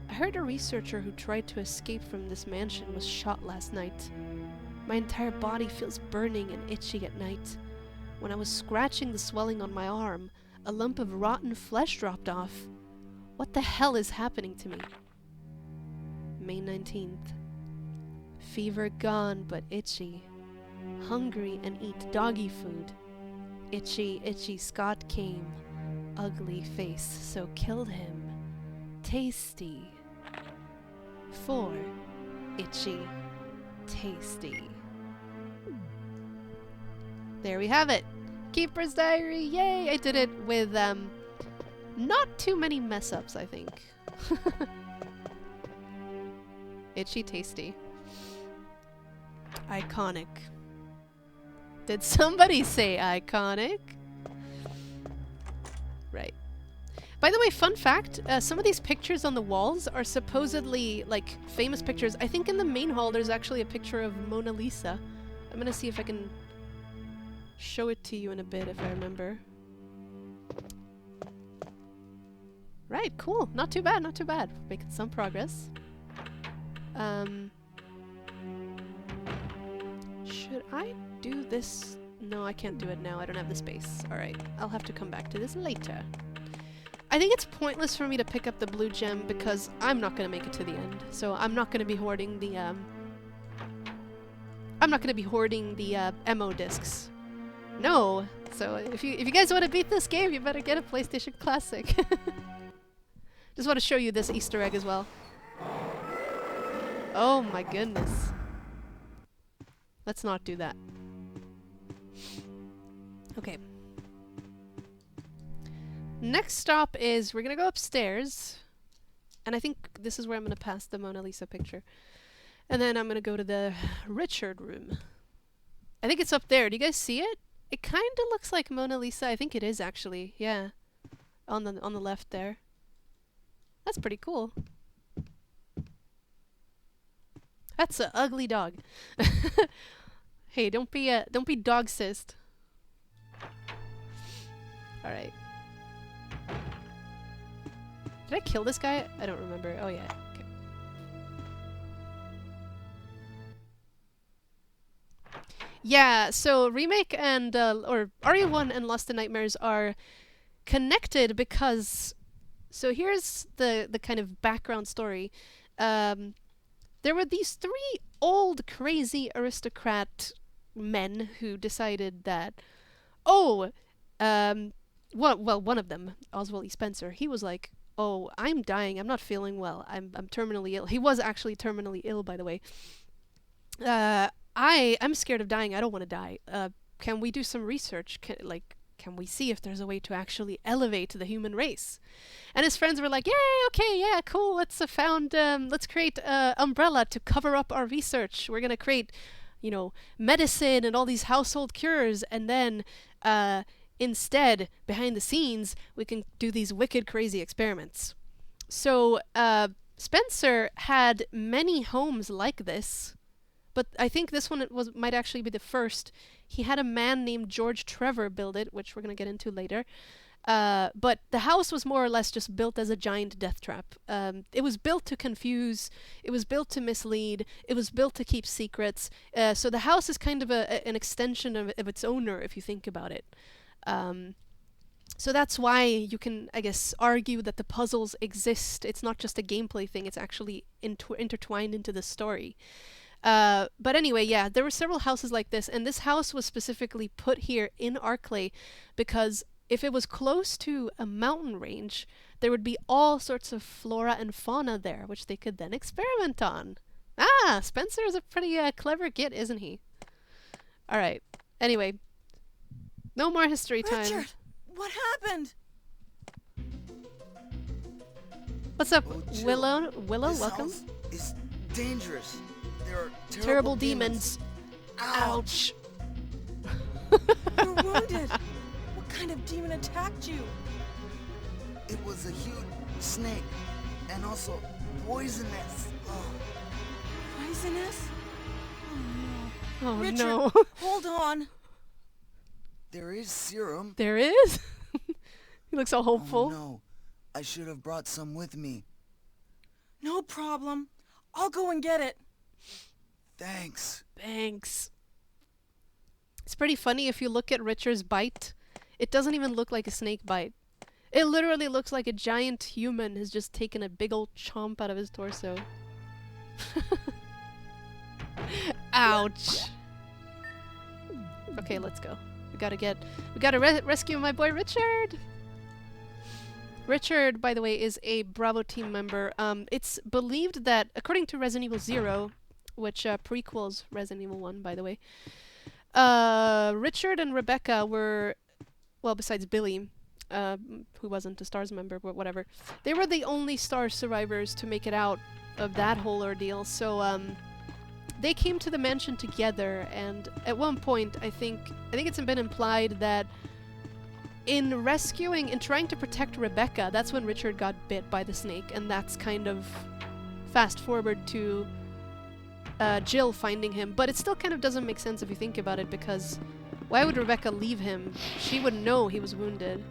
I heard a researcher who tried to escape from this mansion was shot last night. My entire body feels burning and itchy at night. When I was scratching the swelling on my arm, a lump of rotten flesh dropped off. What the hell is happening to me? May 19th. Fever gone, but itchy. Hungry and eat doggy food. Itchy, itchy Scott came. Ugly face, so killed him. Tasty. 4. Itchy. Tasty. There we have it. Keeper's Diary. Yay! I did it with not too many mess ups, I think. Itchy tasty. Iconic. Did somebody say iconic? Right. By the way, fun fact, some of these pictures on the walls are supposedly, like, famous pictures. I think in the main hall there's actually a picture of Mona Lisa. I'm gonna see if I can show it to you in a bit if I remember. Right, cool. Not too bad, not too bad. Making some progress. Should I do this? No, I can't do it now. I don't have the space. Alright, I'll have to come back to this later. I think it's pointless for me to pick up the blue gem because I'm not going to make it to the end. So I'm not going to be hoarding the, MO discs. No! So if you guys want to beat this game, you better get a PlayStation Classic. Just want to show you this Easter egg as well. Oh my goodness. Let's not do that. Okay. Next stop is we're gonna go upstairs. And I think this is where I'm gonna pass the Mona Lisa picture. And then I'm gonna go to the Richard room. I think it's up there. Do you guys see it? It kinda looks like Mona Lisa. I think it is actually. Yeah. On the left there. That's pretty cool. That's an ugly dog. Hey, don't be dog sist. All right. Did I kill this guy? I don't remember. Oh yeah. Okay. Yeah. So remake and or RE1 and Lost in Nightmares are connected because. So here's the kind of background story. There were these three old crazy aristocrat men who decided that, oh, well, one of them, Oswald E. Spencer, he was like, oh, I'm dying, I'm not feeling well, I'm terminally ill. He was actually terminally ill, by the way. I'm scared of dying, I don't want to die. Can we do some research? Can we see if there's a way to actually elevate the human race? And his friends were like, yay, okay, yeah, cool, let's create umbrella to cover up our research. We're gonna create, medicine and all these household cures, and then instead, behind the scenes, we can do these wicked, crazy experiments. So Spencer had many homes like this, but I think this one might actually be the first. He had a man named George Trevor build it, which we're going to get into later. But the house was more or less just built as a giant death trap. It was built to confuse, it was built to mislead, it was built to keep secrets. So the house is kind of an extension of its owner, if you think about it. So that's why you can, I guess, argue that the puzzles exist. It's not just a gameplay thing, it's actually intertwined into the story. But anyway, yeah, there were several houses like this, and this house was specifically put here in Arklay because if it was close to a mountain range, there would be all sorts of flora and fauna there, which they could then experiment on. Ah, Spencer is a pretty clever git, isn't he? Alright, anyway, no more history time. Richard, what happened? What's up, Oh, Jill, Willow? Willow, this welcome. house is dangerous. There are Terrible demons. Ouch. You're wounded. What kind of demon attacked you? It was a huge snake, and also poisonous. Oh. Poisonous? Oh Richard, no. hold on. There is serum. There is? He looks all hopeful. Oh no, I should have brought some with me. No problem. I'll go and get it. Thanks. Thanks. It's pretty funny if you look at Richard's bite. It doesn't even look like a snake bite. It literally looks like a giant human has just taken a big old chomp out of his torso. Ouch. Okay, let's go. We gotta rescue my boy Richard. Richard, by the way, is a Bravo team member. It's believed that, according to Resident Evil 0, which prequels Resident Evil 1, by the way, Richard and Rebecca were, well, besides Billy, who wasn't a STARS member, but whatever, they were the only STARS survivors to make it out of that whole ordeal. So they came to the mansion together, and at one point, I think it's been implied that in trying to protect Rebecca, that's when Richard got bit by the snake, and that's kind of fast forward to Jill finding him. But it still kind of doesn't make sense if you think about it, because why would Rebecca leave him? She would know he was wounded.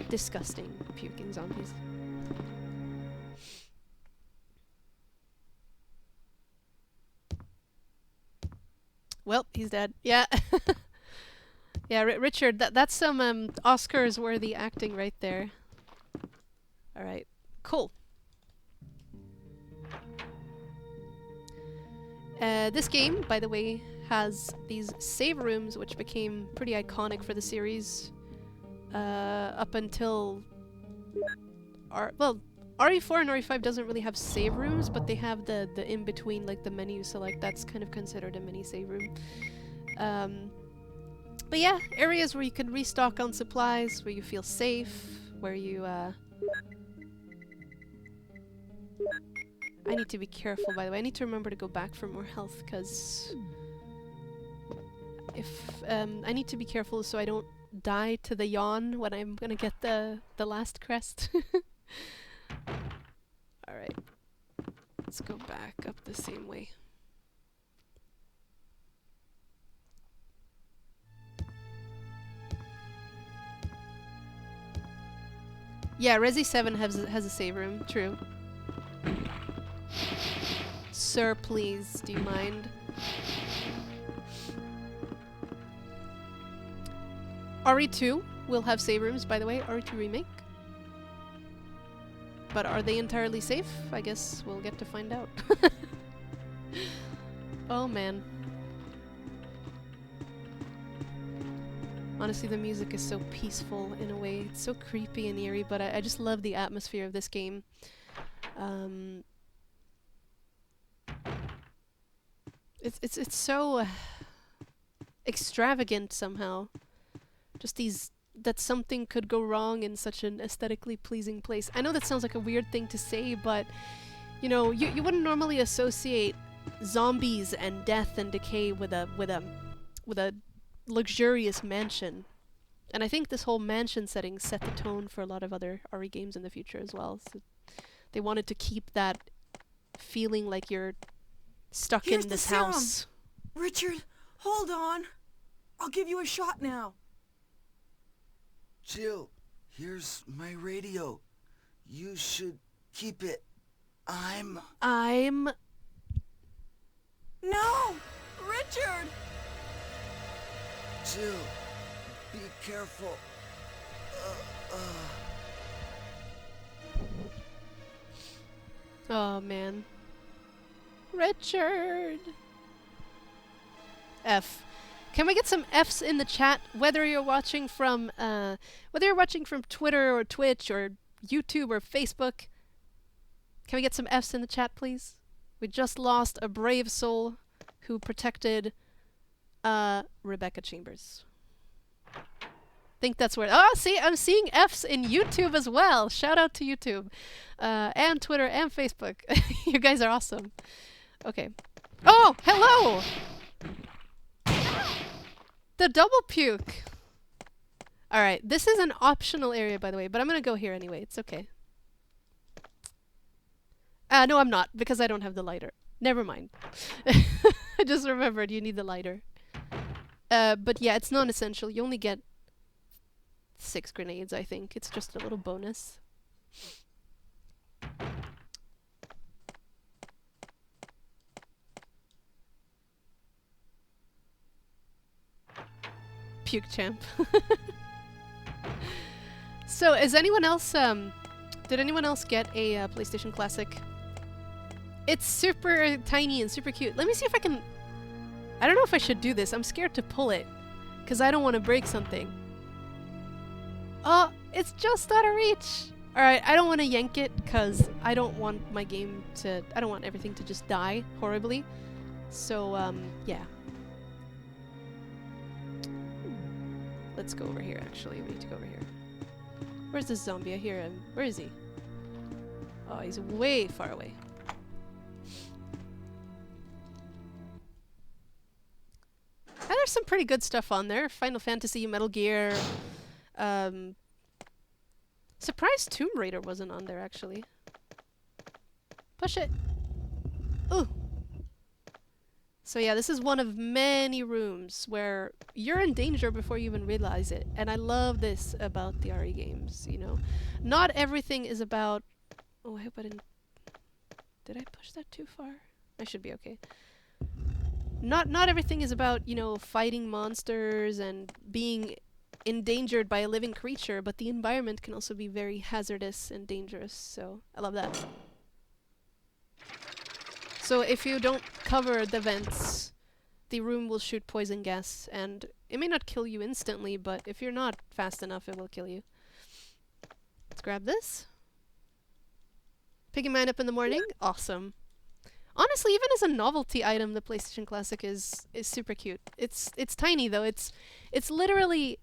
Disgusting, puking zombies. Well, he's dead. Yeah. Yeah, Richard, that's some Oscars-worthy acting right there. Alright, cool. This game, by the way, has these save rooms which became pretty iconic for the series up until RE4 and RE5 doesn't really have save rooms, but they have the in-between, like the menu select. That's kind of considered a mini save room. But yeah, areas where you can restock on supplies, where you feel safe, where you I need to be careful, by the way. I need to remember to go back for more health, because if I need to be careful so I don't die to the yawn when I'm gonna get the last crest. Alright. Let's go back up the same way. Yeah, Resi 7 has a save room. True. Sir, please, do you mind? RE2 will have save rooms, by the way. RE2 Remake. But are they entirely safe? I guess we'll get to find out. Oh man. Honestly, the music is so peaceful in a way. It's so creepy and eerie, but I just love the atmosphere of this game. It's so extravagant somehow. Just that something could go wrong in such an aesthetically pleasing place. I know that sounds like a weird thing to say, but you know, you wouldn't normally associate zombies and death and decay with a luxurious mansion. And I think this whole mansion setting set the tone for a lot of other RE games in the future as well. So they wanted to keep that feeling like you're stuck Here's in this the serum. house. Richard, hold on. I'll give you a shot now. Jill, here's my radio. You should keep it. I'm... No! Richard! Jill, be careful. Oh man. Richard! F. Can we get some Fs in the chat? Whether you're watching from Twitter or Twitch or YouTube or Facebook. Can we get some Fs in the chat, please? We just lost a brave soul who protected Rebecca Chambers. Think that's where... Oh, see, I'm seeing Fs in YouTube as well. Shout out to YouTube. And Twitter and Facebook. You guys are awesome. Okay. Oh, hello! The double puke. Alright, this is an optional area, by the way, but I'm gonna go here anyway. It's okay. No, I'm not, because I don't have the lighter. Never mind. I just remembered you need the lighter. But yeah, it's non-essential. You only get 6 grenades, I think. It's just a little bonus. Puke champ. So, is anyone else, did anyone else get a PlayStation Classic? It's super tiny and super cute. Let me see if I can... I don't know if I should do this. I'm scared to pull it, because I don't want to break something. Oh, it's just out of reach! Alright, I don't want to yank it, because I don't want my game to... I don't want everything to just die horribly. So, yeah. Let's go over here, actually. We need to go over here. Where's this zombie? I hear him. Where is he? Oh, he's way far away. And there's some pretty good stuff on there. Final Fantasy, Metal Gear. Surprised Tomb Raider wasn't on there, actually. Push it. Ooh. So yeah, this is one of many rooms where you're in danger before you even realize it. And I love this about the RE games, you know. Not everything is about... Oh, I hope I didn't... Did I push that too far? I should be okay. Not everything is about, you know, fighting monsters and being endangered by a living creature, but the environment can also be very hazardous and dangerous, so I love that. So if you don't cover the vents, the room will shoot poison gas, and it may not kill you instantly, but if you're not fast enough, it will kill you. Let's grab this. Picking mine up in the morning? Awesome. Honestly, even as a novelty item, the PlayStation Classic is super cute. It's tiny though. It's literally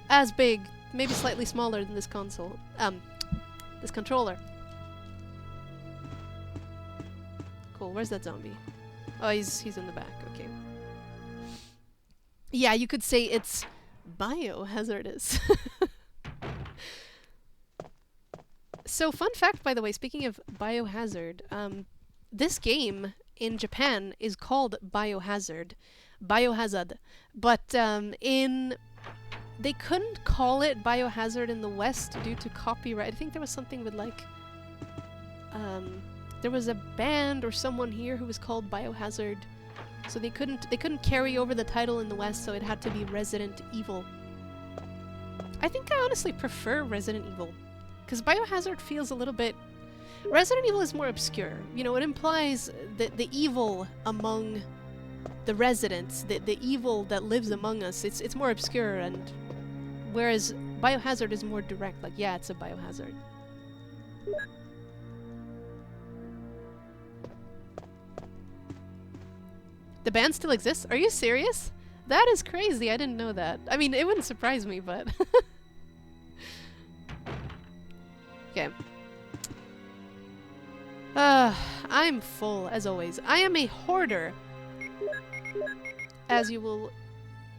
as big, maybe slightly smaller than this console. This controller. Cool. Where's that zombie? Oh, he's in the back. Okay. Yeah, you could say it's biohazardous. So, fun fact, by the way, speaking of Biohazard, this game in Japan is called Biohazard. But in they couldn't call it Biohazard in the West due to copyright. I think there was something with like there was a band or someone here who was called Biohazard, so they couldn't carry over the title in the West, so it had to be Resident Evil. I think I honestly prefer Resident Evil, because Biohazard feels a little bit... Resident Evil is more obscure. You know, it implies the evil among the residents, the evil that lives among us. It's more obscure, and whereas Biohazard is more direct, like, yeah, it's a biohazard. The band still exists? Are you serious? That is crazy, I didn't know that. I mean, it wouldn't surprise me, but... Okay. I'm full, as always. I am a hoarder, as you will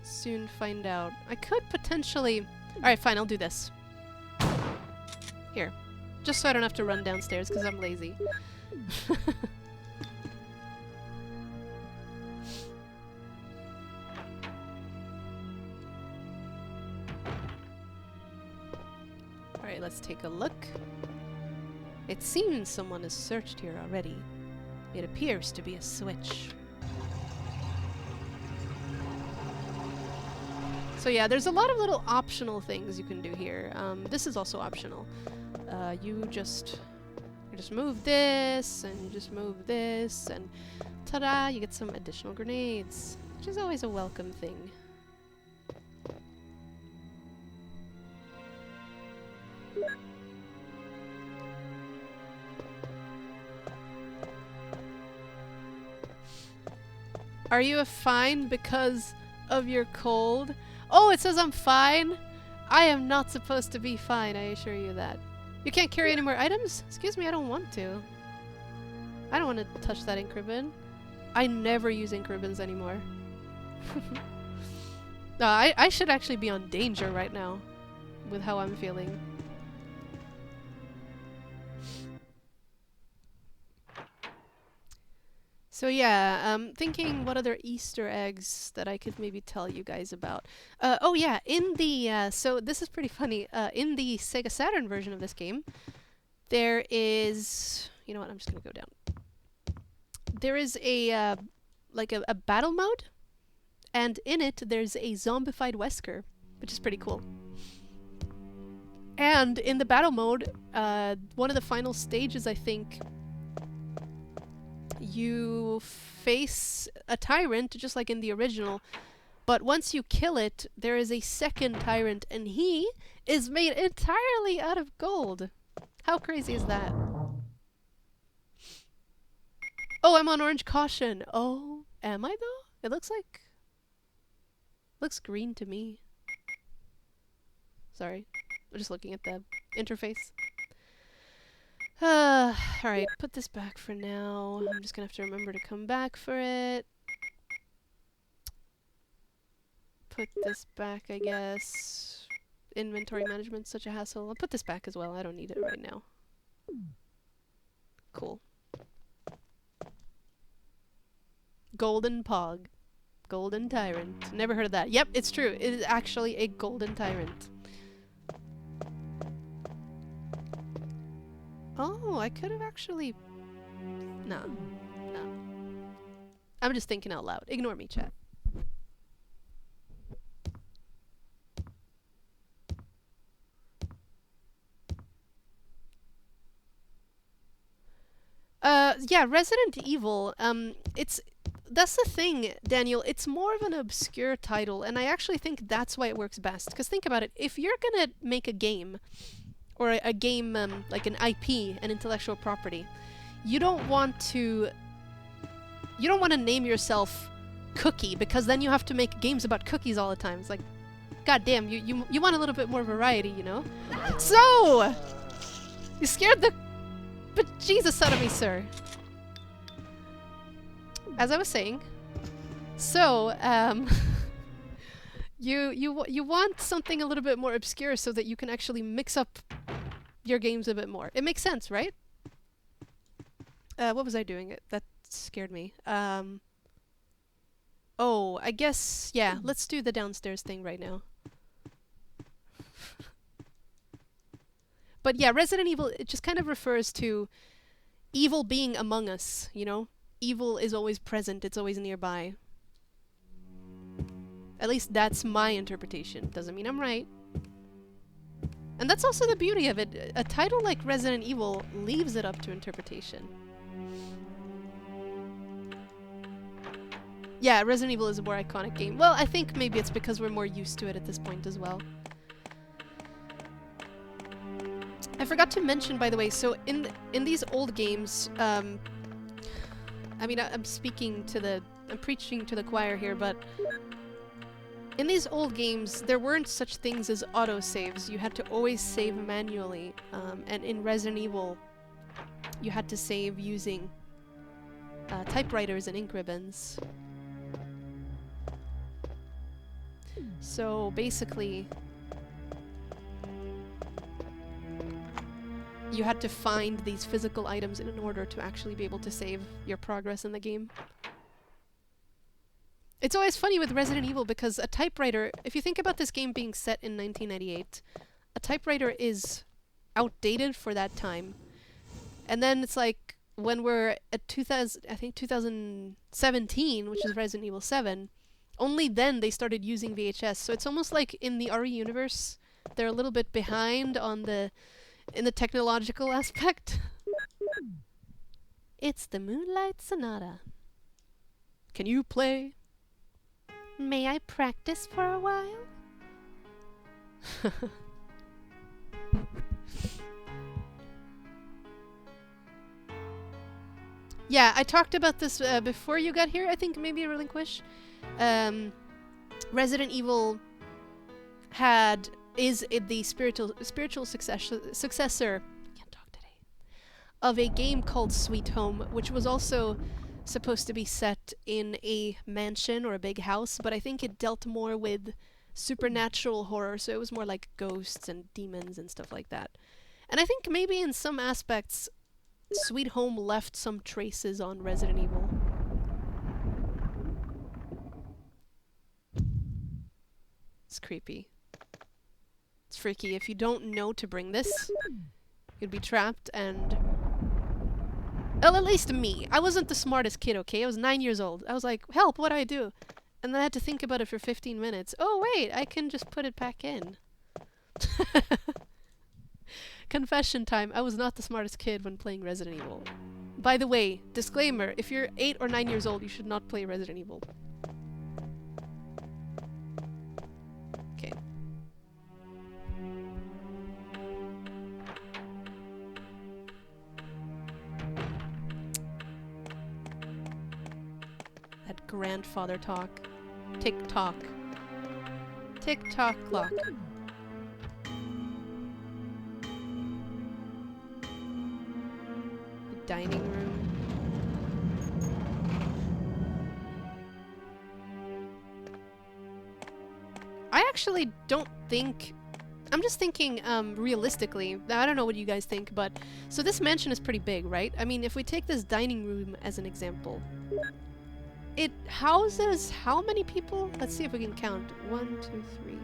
soon find out. I could potentially... Alright, fine, I'll do this. Here. Just so I don't have to run downstairs, because I'm lazy. Alright, let's take a look. It seems someone has searched here already. It appears to be a switch. So yeah, there's a lot of little optional things you can do here. This is also optional. You just move this, and you just move this, and ta-da, you get some additional grenades, which is always a welcome thing. Are you fine because of your cold? Oh, it says I'm fine? I am not supposed to be fine, I assure you that. You can't carry any more items? Excuse me, I don't want to. I don't want to touch that ink ribbon. I never use ink ribbons anymore. No, I should actually be on danger right now with how I'm feeling. So yeah, thinking what other Easter eggs that I could maybe tell you guys about. Oh yeah, in the, so this is pretty funny, in the Sega Saturn version of this game, there is, you know what, I'm just gonna go down. There is a, like a battle mode, and in it there's a zombified Wesker, which is pretty cool. And in the battle mode, one of the final stages, I think, you face a tyrant, just like in the original, but once you kill it, there is a second tyrant, and he is made entirely out of gold. How crazy is that? Oh, I'm on orange caution. Oh, am I though? It looks like... looks green to me. Sorry. I'm just looking at the interface. Alright, put this back for now. I'm just gonna have to remember to come back for it. Put this back, I guess. Inventory management's such a hassle. I'll put this back as well. I don't need it right now. Cool. Golden Pog. Golden Tyrant. Never heard of that. Yep, it's true. It is actually a Golden Tyrant. Oh, I could have actually... No. No. I'm just thinking out loud. Ignore me, chat. Yeah, Resident Evil, that's the thing, Daniel, it's more of an obscure title, and I actually think that's why it works best. Because think about it, if you're gonna make a game, or a game, like an IP, an intellectual property, you don't want to name yourself Cookie, because then you have to make games about cookies all the time. It's like, goddamn, you want a little bit more variety, you know? So! You scared the bejesus out of me, sir. As I was saying, so, you want something a little bit more obscure so that you can actually mix up your games a bit more. It makes sense, right? What was I doing? That scared me. Oh, I guess, yeah, let's do the downstairs thing right now. But yeah, Resident Evil, it just kind of refers to evil being among us, you know? Evil is always present, it's always nearby. At least that's my interpretation. Doesn't mean I'm right. And that's also the beauty of it. A title like Resident Evil leaves it up to interpretation. Yeah, Resident Evil is a more iconic game. Well, I think maybe it's because we're more used to it at this point as well. I forgot to mention, by the way, so in these old games, I mean, I'm preaching to the choir here, but in these old games, there weren't such things as autosaves. You had to always save manually, and in Resident Evil, you had to save using typewriters and ink ribbons. So basically, you had to find these physical items in order to actually be able to save your progress in the game. It's always funny with Resident Evil because a typewriter, if you think about this game being set in 1998, a typewriter is outdated for that time. And then it's like, when we're at 2017, which is Resident Evil 7, only then they started using VHS. So it's almost like in the RE universe, they're a little bit behind on in the technological aspect. It's the Moonlight Sonata. Can you play? May I practice for a while? Yeah, I talked about this before you got here, I think maybe Relinquish. Resident Evil is the spiritual successor, can't talk today, of a game called Sweet Home, which was also supposed to be set in a mansion or a big house, but I think it dealt more with supernatural horror, so it was more like ghosts and demons and stuff like that. And I think maybe in some aspects, Sweet Home left some traces on Resident Evil. It's creepy. It's freaky. If you don't know to bring this, you'd be trapped and... Well, at least me. I wasn't the smartest kid, okay? I was 9 years old. I was like, help, what do I do? And then I had to think about it for 15 minutes. Oh, wait, I can just put it back in. Confession time, I was not the smartest kid when playing Resident Evil. By the way, disclaimer, if you're 8 or 9 years old, you should not play Resident Evil. Okay. That grandfather talk. Tick-tock. Tick-tock clock. Dining room. I actually don't think... I'm just thinking realistically. I don't know what you guys think, but... So this mansion is pretty big, right? I mean, if we take this dining room as an example, it houses how many people? Let's see if we can count. 1, 2, 3...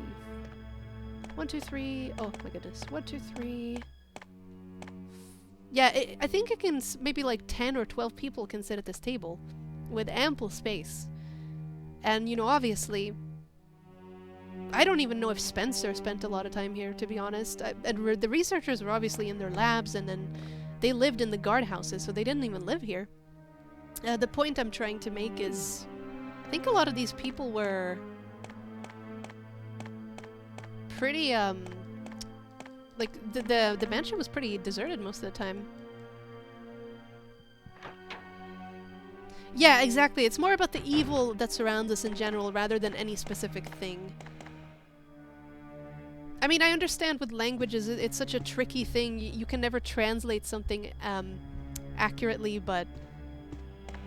1, 2, 3... Oh my goodness. 1, 2, 3... Yeah, I think it can maybe like 10 or 12 people can sit at this table with ample space. And, you know, obviously, I don't even know if Spencer spent a lot of time here, to be honest. The researchers were obviously in their labs, and then they lived in the guardhouses, so they didn't even live here. The point I'm trying to make is, I think a lot of these people were pretty, like, the mansion was pretty deserted most of the time. Yeah, exactly. It's more about the evil that surrounds us in general rather than any specific thing. I mean, I understand with languages, it's such a tricky thing. You can never translate something accurately, but...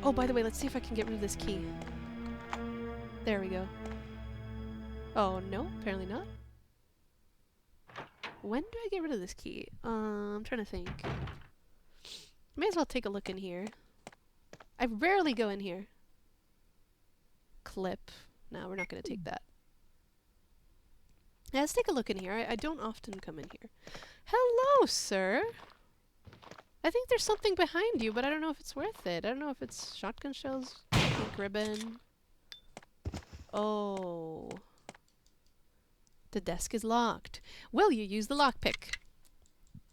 Oh, by the way, let's see if I can get rid of this key. There we go. Oh, no? Apparently not. When do I get rid of this key? I'm trying to think. May as well take a look in here. I rarely go in here. Clip. No, we're not going to take that. Yeah, let's take a look in here. I don't often come in here. Hello, sir. I think there's something behind you, but I don't know if it's worth it. I don't know if it's shotgun shells, pink ribbon. Oh. The desk is locked. Will you use the lockpick?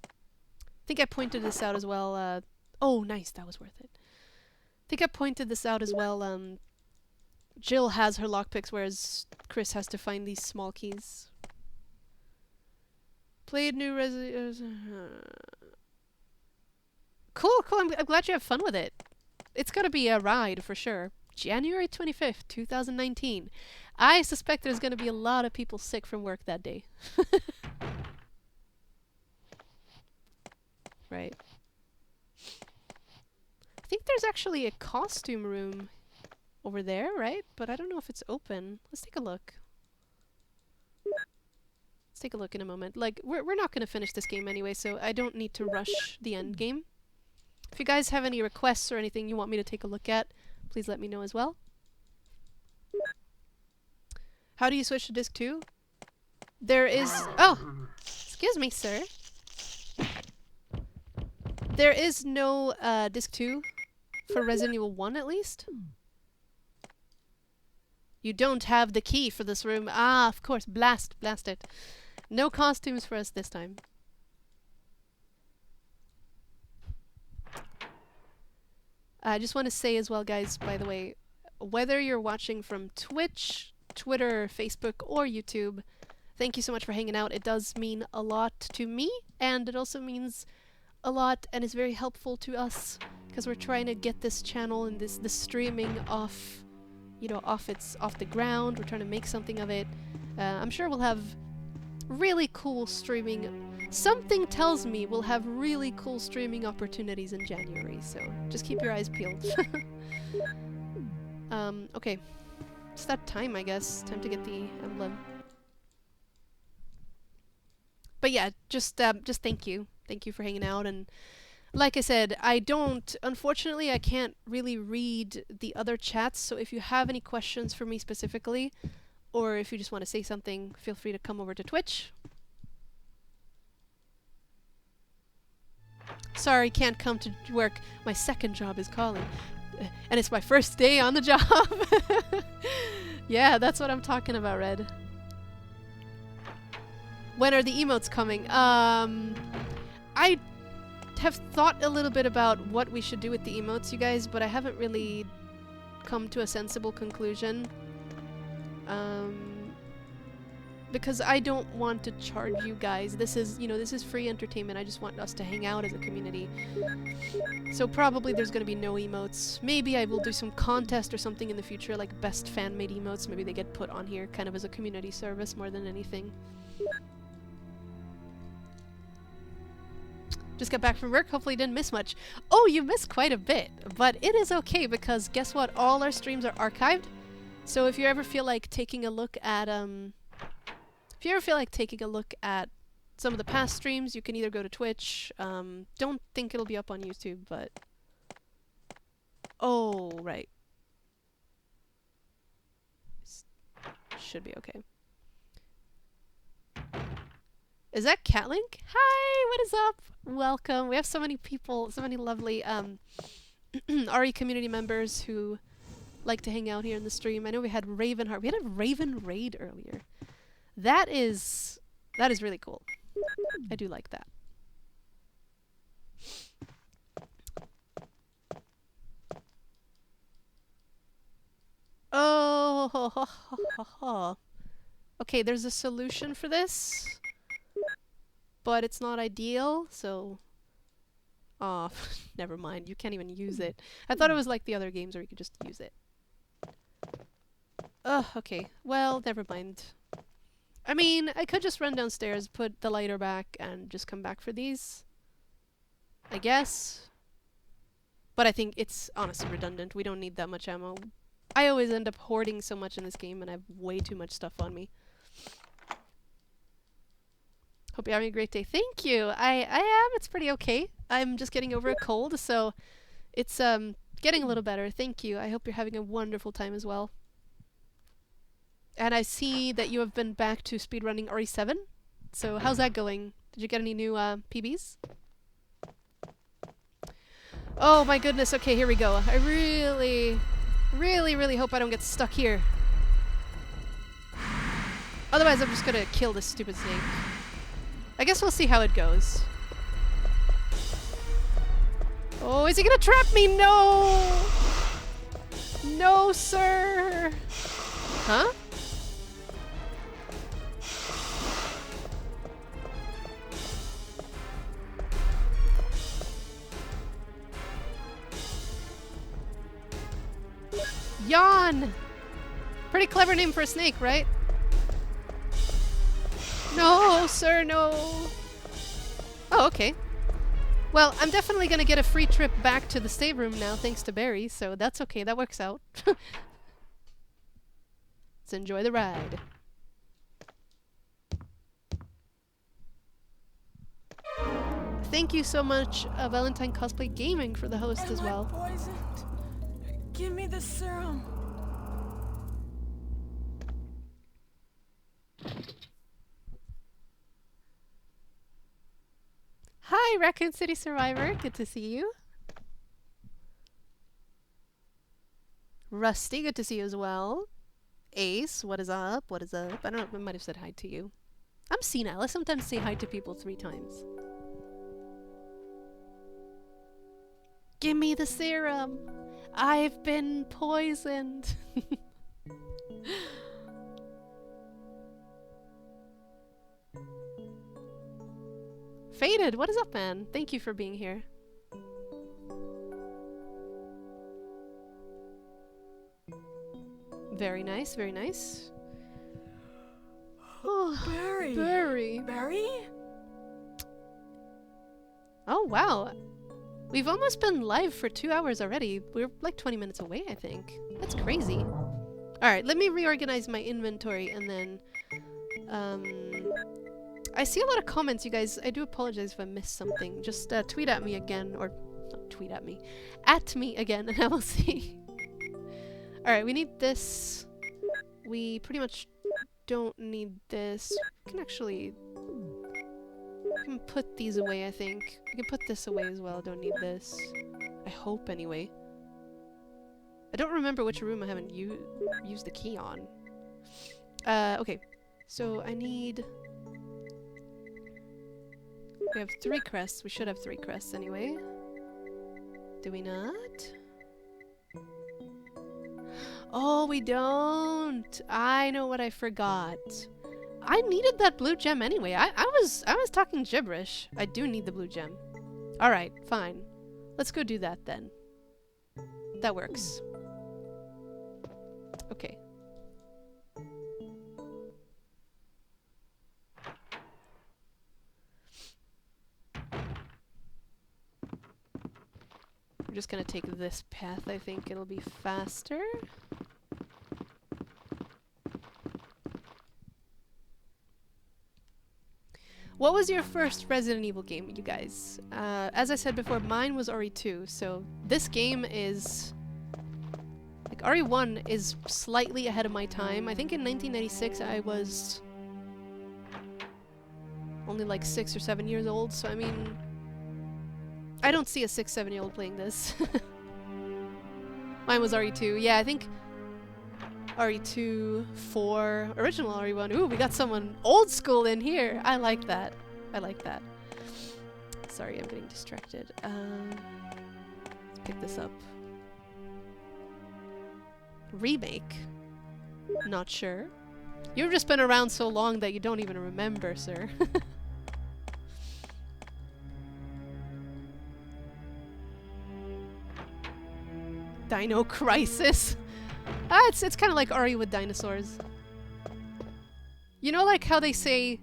I think I pointed this out as well. Oh, nice. That was worth it. I think I pointed this out as well. Jill has her lockpicks, whereas Chris has to find these small keys. Played new Cool, cool. I'm glad you have fun with it. It's gonna be a ride for sure. January 25th, 2019. I suspect there's gonna be a lot of people sick from work that day. Right. I think there's actually a costume room over there, right? But I don't know if it's open. Let's take a look. Let's take a look in a moment. Like, we're not gonna finish this game anyway, so I don't need to rush the end game. If you guys have any requests or anything you want me to take a look at, please let me know as well. How do you switch to disc 2? There is... Oh! Excuse me, sir. There is no disc 2 for Resident Evil 1 at least. You don't have the key for this room. Ah, of course. Blast it. No costumes for us this time. I just want to say as well, guys, by the way, whether you're watching from Twitch, Twitter, Facebook, or YouTube, thank you so much for hanging out. It does mean a lot to me, and it also means a lot and is very helpful to us, because we're trying to get this channel and this streaming off, you know, off the ground. We're trying to make something of it. I'm sure we'll have really cool streaming. Something tells me we'll have really cool streaming opportunities in January, so just keep your eyes peeled. Okay. It's that time, I guess. Time to get the emblem. But yeah, just thank you. Thank you for hanging out, and like I said, unfortunately, I can't really read the other chats, so if you have any questions for me specifically, or if you just want to say something, feel free to come over to Twitch. Sorry, can't come to work. My second job is calling. And it's my first day on the job. Yeah, that's what I'm talking about, Red. When are the emotes coming? I have thought a little bit about what we should do with the emotes, you guys, but I haven't really come to a sensible conclusion. Because I don't want to charge you guys. This is, you know, this is free entertainment. I just want us to hang out as a community. So probably there's gonna be no emotes. Maybe I will do some contest or something in the future, like best fan-made emotes. Maybe they get put on here kind of as a community service more than anything. Just got back from work. Hopefully didn't miss much. Oh, you missed quite a bit. But it is okay, because guess what? All our streams are archived. So if you ever feel like taking a look at, some of the past streams, you can either go to Twitch. Don't think it'll be up on YouTube, but... Oh, right. Should be okay. Is that Catlink? Hi, what is up? Welcome. We have so many people, so many lovely RE community members who like to hang out here in the stream. I know we had Ravenheart. We had a Raven raid earlier. That is really cool. I do like that. Oh, ho, ho, ho, ho, ho. Okay, there's a solution for this, but it's not ideal, so... Oh, never mind. You can't even use it. I thought it was like the other games where you could just use it. Ugh, okay. Well, never mind. I mean, I could just run downstairs, put the lighter back, and just come back for these. I guess. But I think it's honestly redundant. We don't need that much ammo. I always end up hoarding so much in this game, and I have way too much stuff on me. Hope you're having a great day. Thank you! I am. It's pretty okay. I'm just getting over a cold, so it's getting a little better. Thank you. I hope you're having a wonderful time as well. And I see that you have been back to speedrunning RE7. So how's that going? Did you get any new PBs? Oh my goodness, okay, here we go. I really hope I don't get stuck here. Otherwise I'm just gonna kill this stupid snake. I guess we'll see how it goes. Oh, is he gonna trap me? No! No, sir! Huh? Yawn! Pretty clever name for a snake, right? No, sir, no! Oh, okay. Well, I'm definitely gonna get a free trip back to the save room now, thanks to Barry, so that's okay, that works out. Let's enjoy the ride. Thank you so much, Valentine Cosplay Gaming, for the host as well. Poisoned. Give me the serum. Hi, Raccoon City Survivor. Good to see you. Rusty, good to see you as well. Ace, what is up? What is up? I don't know, I might have said hi to you. I'm senile. I sometimes say hi to people 3 times. Give me the serum. I've been poisoned. Faded, what is up, man? Thank you for being here. Very nice, very nice. Oh, Barry. Barry. Barry? Oh, wow. We've almost been live for 2 hours already. We're like 20 minutes away, I think. That's crazy. Alright, let me reorganize my inventory and then... I see a lot of comments, you guys. I do apologize if I missed something. Just tweet at me again, or... Not tweet at me. At me again, and I will see. Alright, we need this. We pretty much don't need this. We can actually... We can put these away, I think. We can put this away as well. Don't need this. I hope, anyway. I don't remember which room I haven't used the key on. Okay. So, I need... We have 3 crests. We should have 3 crests anyway. Do we not? Oh, we don't! I know what I forgot. I needed that blue gem anyway. I was talking gibberish. I do need the blue gem. Alright, fine. Let's go do that then. That works. Okay. We're just gonna take this path, I think it'll be faster. What was your first Resident Evil game, you guys? As I said before, mine was RE2, so this game is... Like, RE1 is slightly ahead of my time. I think in 1996 I was... only like 6 or 7 years old, so I mean... I don't see a 6, 7-year-old playing this. Mine was RE2. Yeah, I think... RE2, 4, original RE1. Ooh, we got someone old school in here. I like that. I like that. Sorry, I'm getting distracted. Let's pick this up. Remake? Not sure. You've just been around so long that you don't even remember, sir. Dino Crisis? It's kind of like RE with dinosaurs. You know, like how they say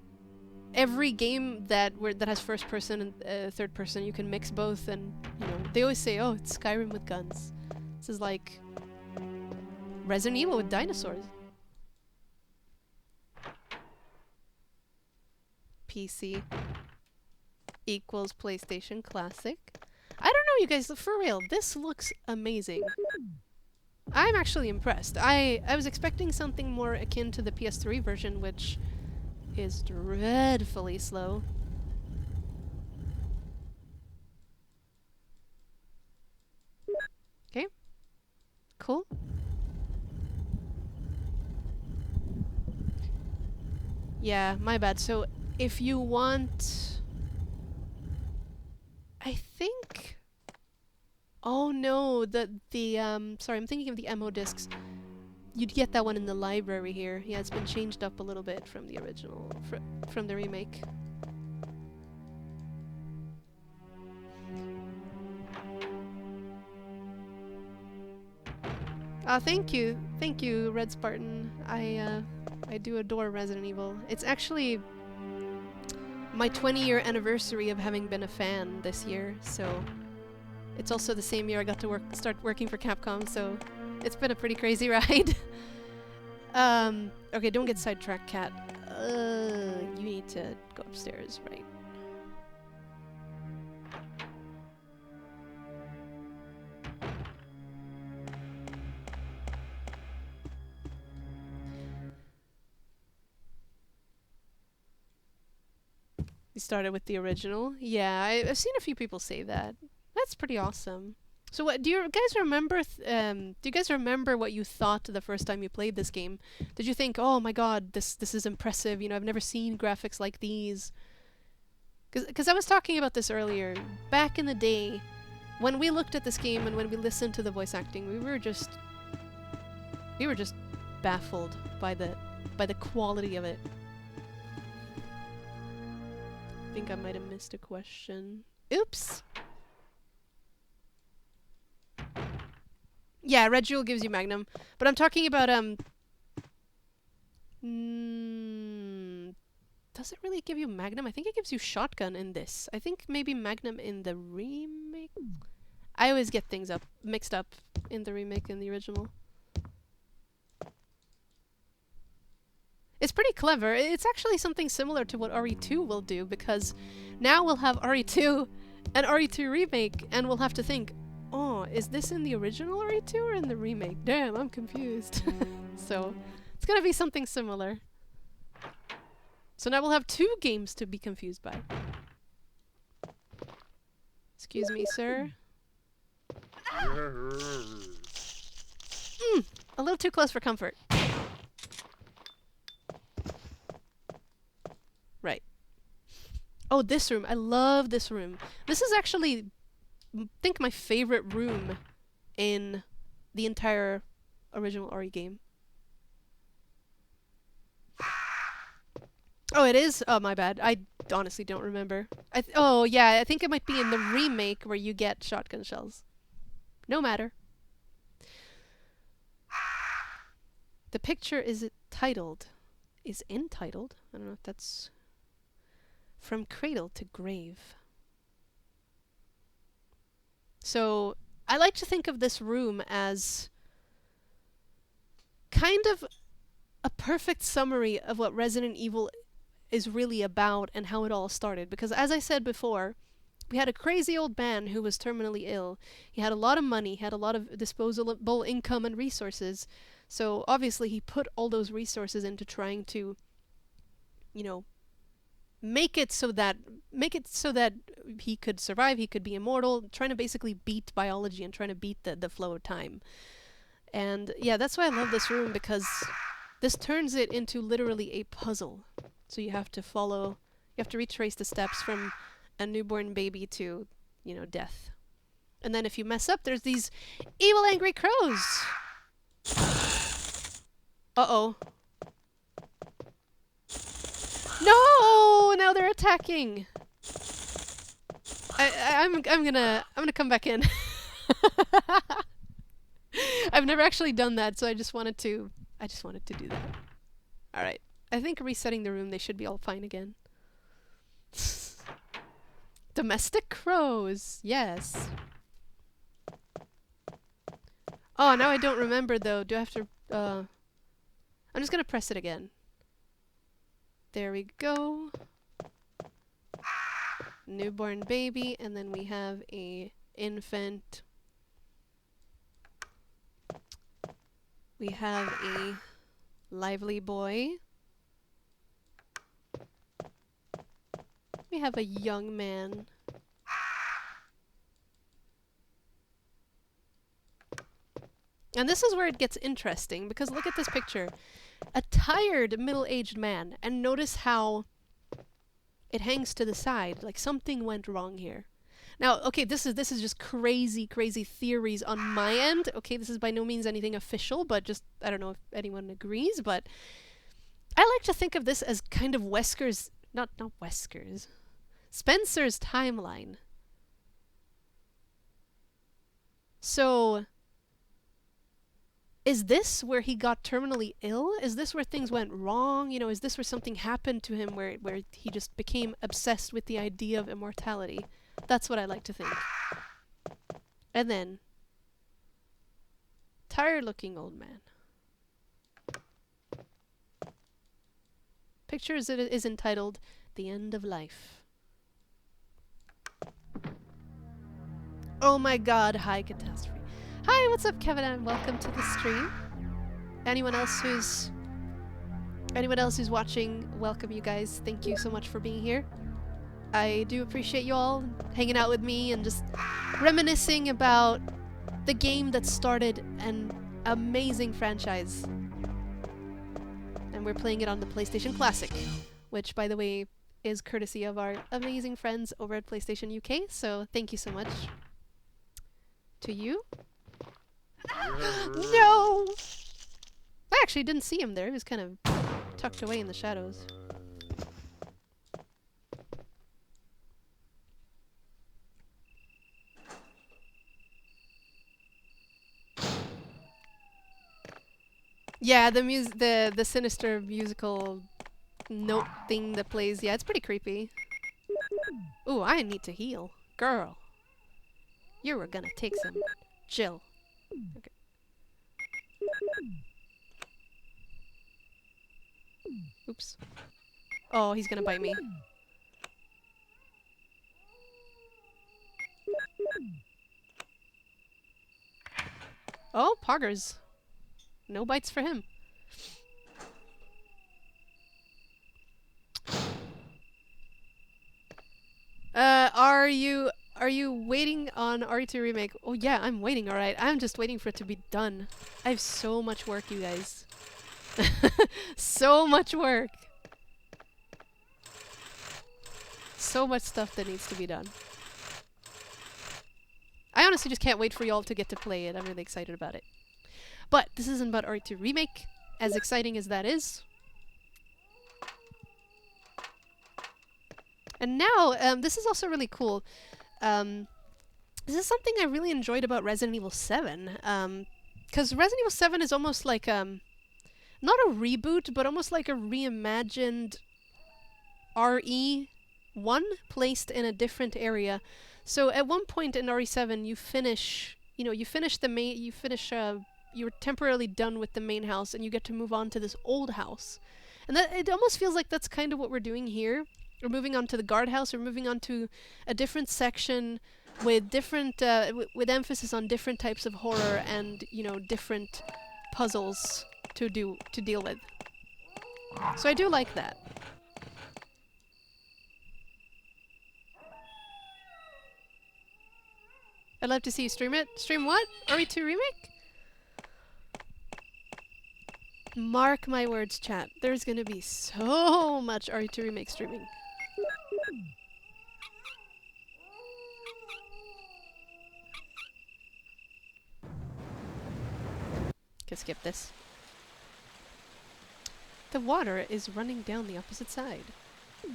every game that has first person and third person, you can mix both, and you know they always say, "Oh, it's Skyrim with guns." This is like Resident Evil with dinosaurs. PC equals PlayStation Classic. I don't know, you guys. For real, this looks amazing. I'm actually impressed. I was expecting something more akin to the PS3 version, which is dreadfully slow. cool. Yeah, my bad. So if you want... I think... Oh no, sorry, I'm thinking of the ammo discs. You'd get that one in the library here. Yeah, it's been changed up a little bit from the original, from the remake. Thank you, Red Spartan. I do adore Resident Evil. It's actually my 20-year anniversary of having been a fan this year, so it's also the same year I got to start working for Capcom, so it's been a pretty crazy ride. Okay, don't get sidetracked, Cat. You need to go upstairs, right? You started with the original? Yeah, I've seen a few people say that. That's pretty awesome. So what do you guys remember do you guys remember what you thought the first time you played this game? Did you think, "Oh my god, this is impressive. You know, I've never seen graphics like these." Cuz I was talking about this earlier. Back in the day, when we looked at this game and when we listened to the voice acting, we were just baffled by the quality of it. I think I might have missed a question. Oops. Yeah, Red Jewel gives you Magnum, but I'm talking about does it really give you Magnum? I think it gives you Shotgun in this. I think maybe Magnum in the remake. I always get things mixed up in the remake and the original. It's pretty clever. It's actually something similar to what RE2 will do, because now we'll have RE2 and RE2 remake, and we'll have to think, oh, is this in the original RE2 or in the remake? Damn, I'm confused. So, it's gonna be something similar. So now we'll have 2 games to be confused by. Excuse me, sir. A little too close for comfort. Right. Oh, this room. I love this room. This is actually, I think, my favorite room in the entire original RE game. Oh, it is? Oh, my bad. I honestly don't remember. Oh, yeah, I think it might be in the remake where you get shotgun shells. No matter. The picture is entitled. I don't know if that's... From Cradle to Grave. So, I like to think of this room as kind of a perfect summary of what Resident Evil is really about and how it all started. Because as I said before, we had a crazy old man who was terminally ill. He had a lot of money, had a lot of disposable income and resources. So obviously he put all those resources into trying to, you know, make it so that he could survive, he could be immortal, trying to basically beat biology and trying to beat the flow of time. And yeah, that's why I love this room, because this turns it into literally a puzzle. So you have to retrace the steps from a newborn baby to, you know, death. And then if you mess up, there's these evil angry crows. Uh-oh. No! Now they're attacking. I'm gonna come back in. I've never actually done that, so I just wanted to do that. All right. I think resetting the room, they should be all fine again. Domestic crows. Yes. Oh, now I don't remember though. Do I have to I'm just gonna press it again. There we go. Newborn baby, and then we have a infant. We have a lively boy. We have a young man. And this is where it gets interesting, because look at this picture. A tired middle-aged man, and notice how it hangs to the side, like something went wrong here. Now, okay, this is just crazy theories on my end. Okay, this is by no means anything official, but just, I don't know if anyone agrees, but I like to think of this as kind of Wesker's, not Wesker's, Spencer's timeline. So, is this where he got terminally ill? Is this where things went wrong? You know, is this where something happened to him where he just became obsessed with the idea of immortality? That's what I like to think. And then, tired-looking old man. Picture is entitled, The End of Life. Oh my god, hi Catastrophe. Hi, what's up Kevin, and welcome to the stream. Anyone else who's watching, welcome you guys. Thank you so much for being here. I do appreciate you all hanging out with me and just reminiscing about the game that started an amazing franchise. And we're playing it on the PlayStation Classic, which, by the way, is courtesy of our amazing friends over at PlayStation UK, so thank you so much. To you? No! I actually didn't see him there. He was kind of tucked away in the shadows. Yeah, the sinister musical note thing that plays. Yeah, it's pretty creepy. Ooh, I need to heal. Girl. You were gonna take some. Jill. Okay. Oops. Oh, he's gonna bite me. Oh, poggers. No bites for him. Are you waiting on RE2 Remake? Oh yeah, I'm waiting, alright. I'm just waiting for it to be done. I have so much work, you guys. So much work. So much stuff that needs to be done. I honestly just can't wait for y'all to get to play it. I'm really excited about it. But this isn't about RE2 Remake, as exciting as that is. And now, this is also really cool. This is something I really enjoyed about Resident Evil 7. Because Resident Evil 7 is almost like, not a reboot, but almost like a reimagined RE1 placed in a different area. So at one point in RE7, you finish the main, you're temporarily done with the main house and you get to move on to this old house. And that it almost feels like that's kind of what we're doing here. We're moving on to the guardhouse, we're moving on to a different section with different, with emphasis on different types of horror and, you know, different puzzles to deal with. So I do like that. I'd love to see you stream it. Stream what? RE2 Remake? Mark my words, chat. There's gonna be so much RE2 Remake streaming. Can skip this. The water is running down the opposite side. I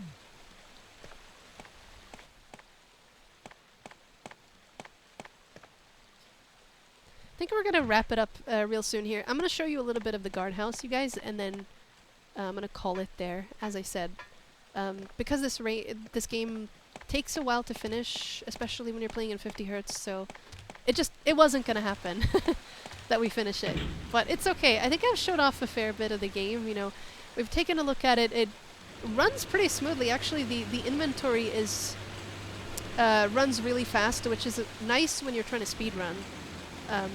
think we're gonna wrap it up real soon here. I'm gonna show you a little bit of the guardhouse, you guys, and then I'm gonna call it there, as I said. Because this game takes a while to finish, especially when you're playing in 50 Hz, so it wasn't gonna happen that we finish it. But it's okay. I think I've showed off a fair bit of the game, you know. We've taken a look at it. It runs pretty smoothly. Actually, the inventory is runs really fast, which is nice when you're trying to speed run.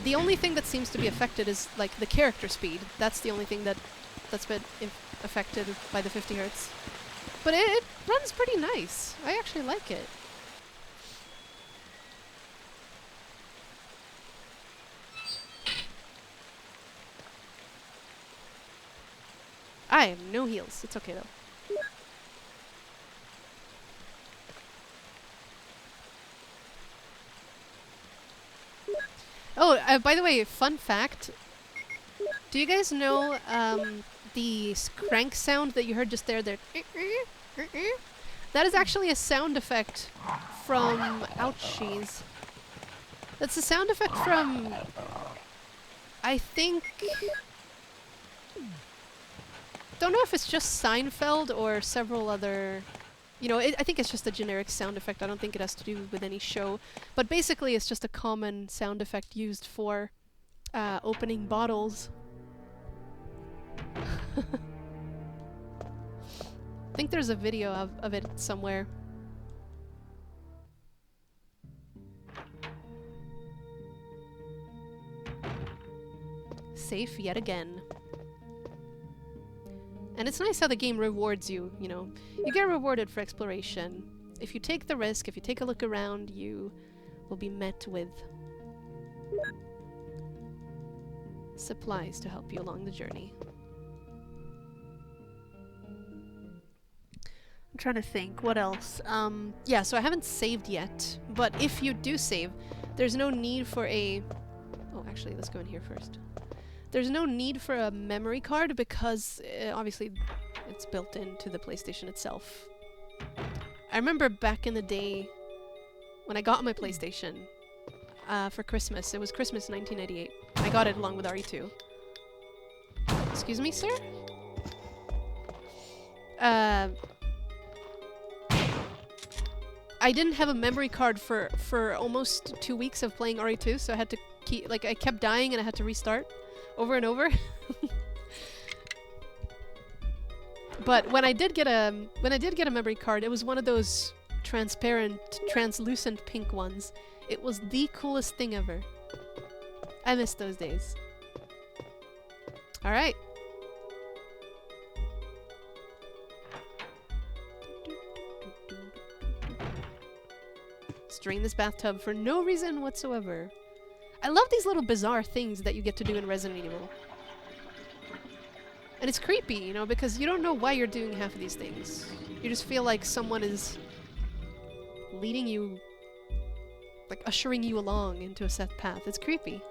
The only thing that seems to be affected is like the character speed. That's the only thing that's been affected by the 50 Hz. But it runs pretty nice. I actually like it. I have no heals. It's okay though. Oh, by the way, fun fact. Do you guys know the crank sound that you heard just there? That is actually a sound effect from... Ouchies. That's a sound effect from... I think... Don't know if it's just Seinfeld or several other... You know, I think it's just a generic sound effect. I don't think it has to do with any show. But basically it's just a common sound effect used for opening bottles. I think there's a video of it somewhere. Safe yet again. And it's nice how the game rewards you, you know. You get rewarded for exploration. If you take the risk, if you take a look around, you will be met with supplies to help you along the journey. I'm trying to think, what else? Yeah, so I haven't saved yet, but if you do save, there's no need for a... Oh, actually, let's go in here first. There's no need for a memory card because obviously it's built into the PlayStation itself. I remember back in the day when I got my PlayStation for Christmas. It was Christmas 1998. I got it along with RE2. Excuse me, sir? I didn't have a memory card for almost 2 weeks of playing RE2, so I had to keep... Like, I kept dying and I had to restart over and over. But when I did get a memory card, it was one of those transparent, translucent pink ones. It was the coolest thing ever. I miss those days. All right. Let's drain this bathtub for no reason whatsoever. I love these little bizarre things that you get to do in Resident Evil. And it's creepy, you know, because you don't know why you're doing half of these things. You just feel like someone is leading you, like ushering you along into a set path. It's creepy.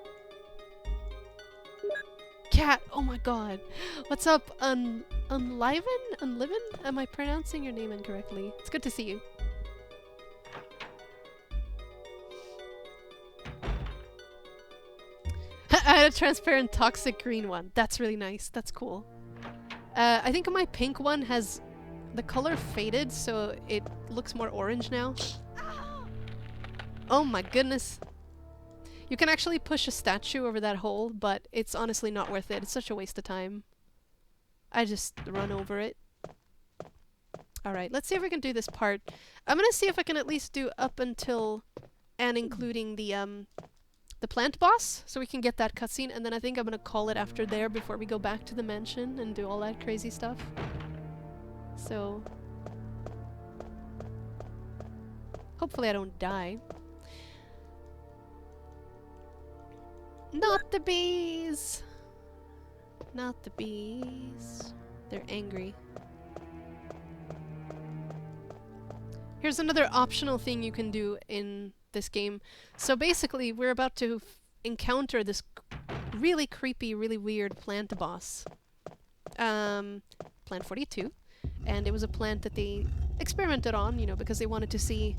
Cat! Oh my god! What's up, Unliven? Am I pronouncing your name incorrectly? It's good to see you. I had a transparent toxic green one. That's really nice. That's cool. I think my pink one has the color faded, so it looks more orange now. Oh my goodness. You can actually push a statue over that hole, but it's honestly not worth it. It's such a waste of time. I just run over it. Alright, let's see if we can do this part. I'm gonna see if I can at least do up until and including the plant boss, so we can get that cutscene, and then I think I'm gonna call it after there before we go back to the mansion and do all that crazy stuff. So... hopefully I don't die. Not the bees! Not the bees. They're angry. Here's another optional thing you can do in this game. So basically, we're about to encounter this really creepy, really weird plant boss. Plant 42. And it was a plant that they experimented on, you know, because they wanted to see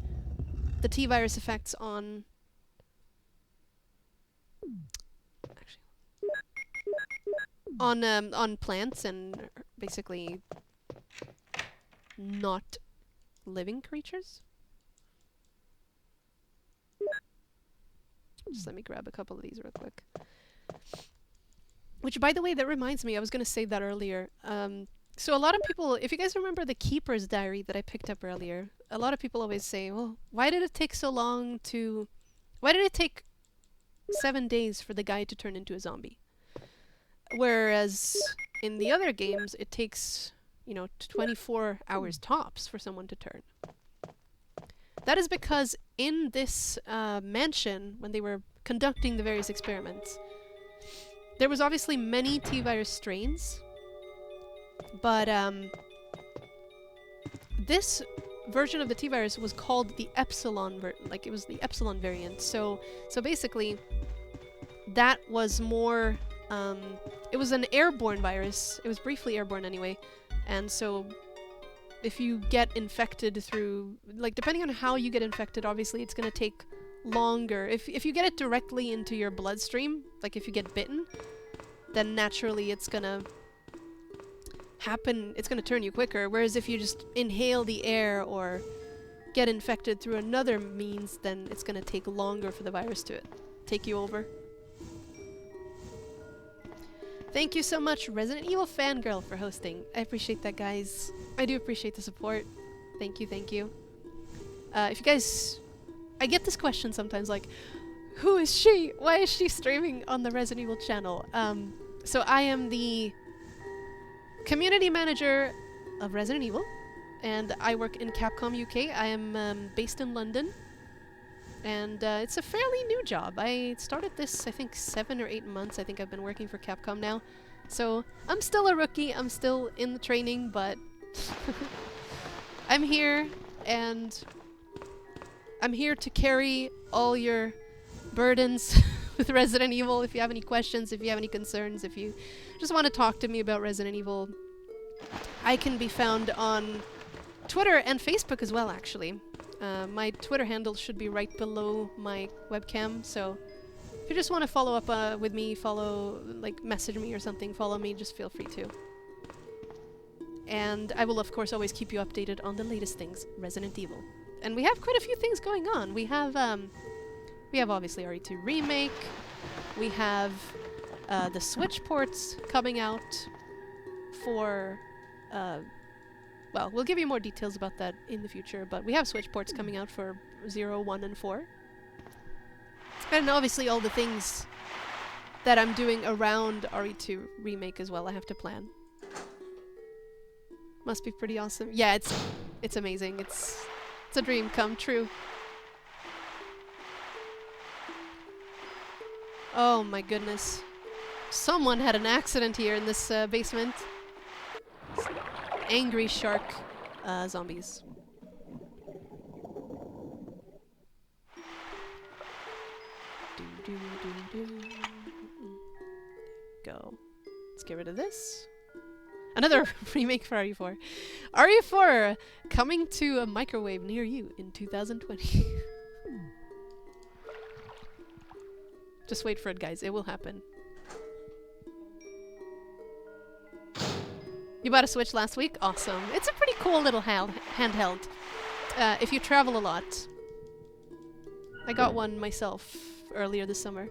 the T-virus effects on... on plants and basically not living creatures. Just let me grab a couple of these real quick. Which, by the way, that reminds me, I was going to say that earlier. So a lot of people, if you guys remember the Keeper's Diary that I picked up earlier, a lot of people always say, well, why did it take so long to... Why did it take 7 days for the guy to turn into a zombie? Whereas in the other games, it takes, you know, 24 hours tops for someone to turn. That is because in this mansion, when they were conducting the various experiments, there was obviously many T-virus strains, But this version of the T-virus was called the Epsilon, like it was the Epsilon variant. So basically, that was more. It was an airborne virus. It was briefly airborne anyway, and so if you get infected through, like, depending on how you get infected, obviously it's gonna take longer. If you get it directly into your bloodstream, like if you get bitten, then naturally it's gonna happen, it's gonna turn you quicker, whereas if you just inhale the air or get infected through another means, then it's gonna take longer for the virus to take you over. Thank you so much, Resident Evil Fangirl, for hosting. I appreciate that, guys. I do appreciate the support. Thank you, thank you. If you guys... I get this question sometimes, like, who is she? Why is she streaming on the Resident Evil channel? So I am the community manager of Resident Evil, and I work in Capcom UK. I am based in London, and it's a fairly new job. I started this, I think, 7 or 8 months. I think I've been working for Capcom now. So I'm still a rookie, I'm still in the training, but I'm here, and I'm here to carry all your burdens with Resident Evil. If you have any questions, if you have any concerns, if you just want to talk to me about Resident Evil, I can be found on Twitter and Facebook as well, actually. My Twitter handle should be right below my webcam, so if you just want to follow up with me, like message me or something, follow me, just feel free to. And I will of course always keep you updated on the latest things Resident Evil. And we have quite a few things going on. We have obviously RE2 Remake, we have the Switch ports coming out for well, we'll give you more details about that in the future, but we have Switch ports coming out for 0, 1, and 4. And obviously all the things that I'm doing around RE2 Remake as well, I have to plan. Must be pretty awesome. Yeah, it's amazing. It's a dream come true. Oh my goodness. Someone had an accident here in this basement. Angry shark zombies. Go. Let's get rid of this. Another remake for RE4. RE4 coming to a microwave near you in 2020. Just wait for it, guys. It will happen. You bought a Switch last week? Awesome. It's a pretty cool little handheld. If you travel a lot. I got one myself earlier this summer.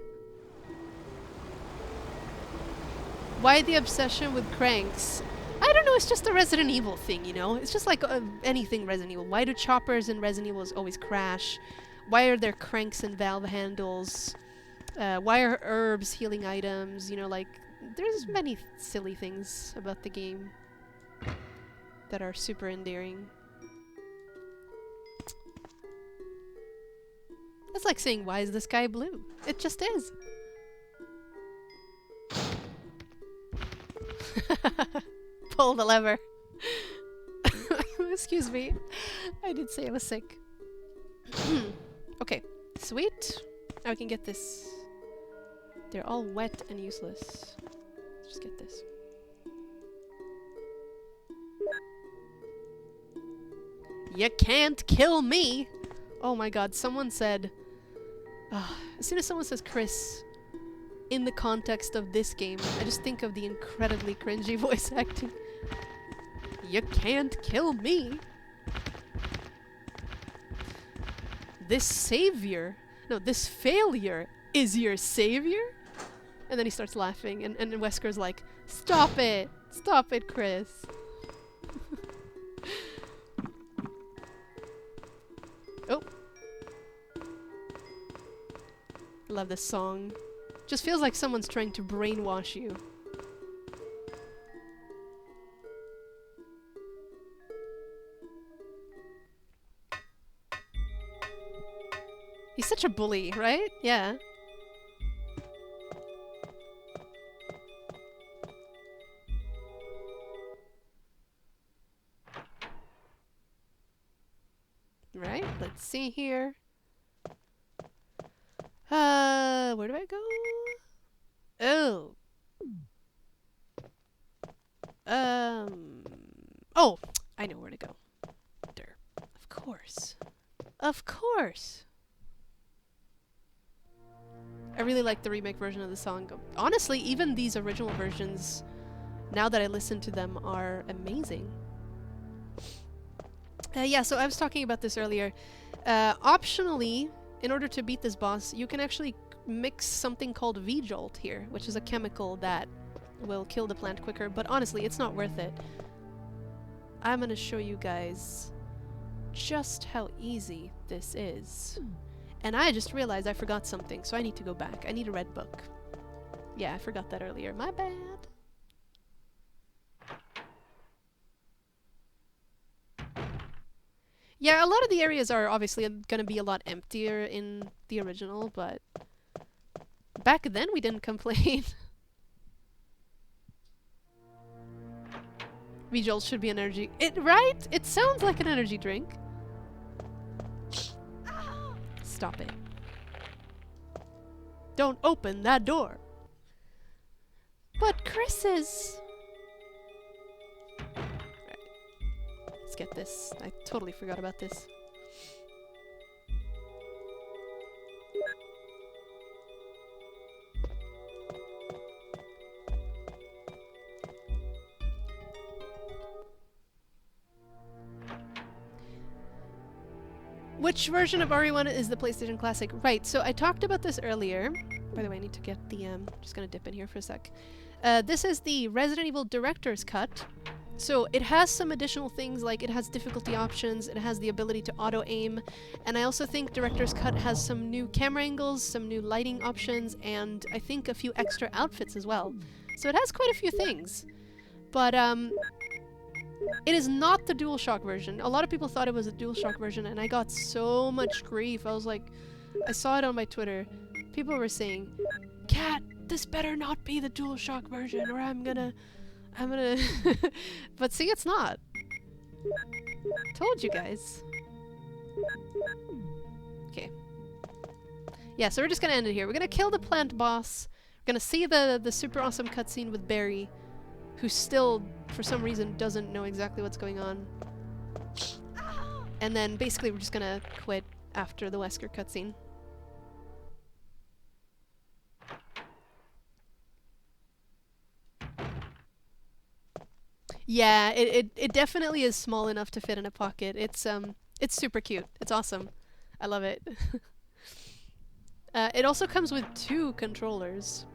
Why the obsession with cranks? I don't know, it's just a Resident Evil thing, you know? It's just like anything Resident Evil. Why do choppers in Resident Evil always crash? Why are there cranks and valve handles? Why are herbs healing items? You know, like, there's many silly things about the game that are super endearing. It's like saying, why is the sky blue? It just is. Pull the lever. Excuse me. I did say I was sick. Okay, sweet. Now we can get this. They're all wet and useless. Let's just get this. You can't kill me! Oh my god, someone said... as soon as someone says Chris in the context of this game, I just think of the incredibly cringy voice acting. You can't kill me! This savior... No, this failure is your savior? And then he starts laughing, and Wesker's like, stop it! Stop it, Chris! Oh! Love this song. Just feels like someone's trying to brainwash you. He's such a bully, right? Yeah. Alright, let's see here. Where do I go? Oh. Oh, I know where to go. Derp. Of course. Of course. I really like the remake version of the song. Honestly, even these original versions, now that I listen to them, are amazing. Yeah, so I was talking about this earlier. Optionally, in order to beat this boss, you can actually mix something called V-Jolt here, which is a chemical that will kill the plant quicker, but honestly, it's not worth it. I'm gonna show you guys just how easy this is. And I just realized I forgot something, so I need to go back. I need a red book. Yeah, I forgot that earlier. My bad. Yeah, a lot of the areas are obviously gonna be a lot emptier in the original, but back then we didn't complain. V-Jolt should be an energy... right? It sounds like an energy drink. Stop it. Don't open that door. But Chris is... Right. Let's get this. I totally forgot about this. Which version of RE1 is the PlayStation Classic? Right, so I talked about this earlier. By the way, I need to get the, just gonna dip in here for a sec. This is the Resident Evil Director's Cut. So it has some additional things, like it has difficulty options, it has the ability to auto-aim, and I also think Director's Cut has some new camera angles, some new lighting options, and I think a few extra outfits as well. So it has quite a few things. But, it is not the DualShock version. A lot of people thought it was a DualShock version, and I got so much grief. I was like, I saw it on my Twitter. People were saying, "Cat, this better not be the DualShock version, or I'm gonna... But see, it's not. Told you guys. Okay. Yeah, so we're just gonna end it here. We're gonna kill the plant boss. We're gonna see the super awesome cutscene with Barry, who still, for some reason, doesn't know exactly what's going on. And then basically we're just gonna quit after the Wesker cutscene. Yeah, it definitely is small enough to fit in a pocket. It's super cute. It's awesome. I love it. It also comes with 2 controllers.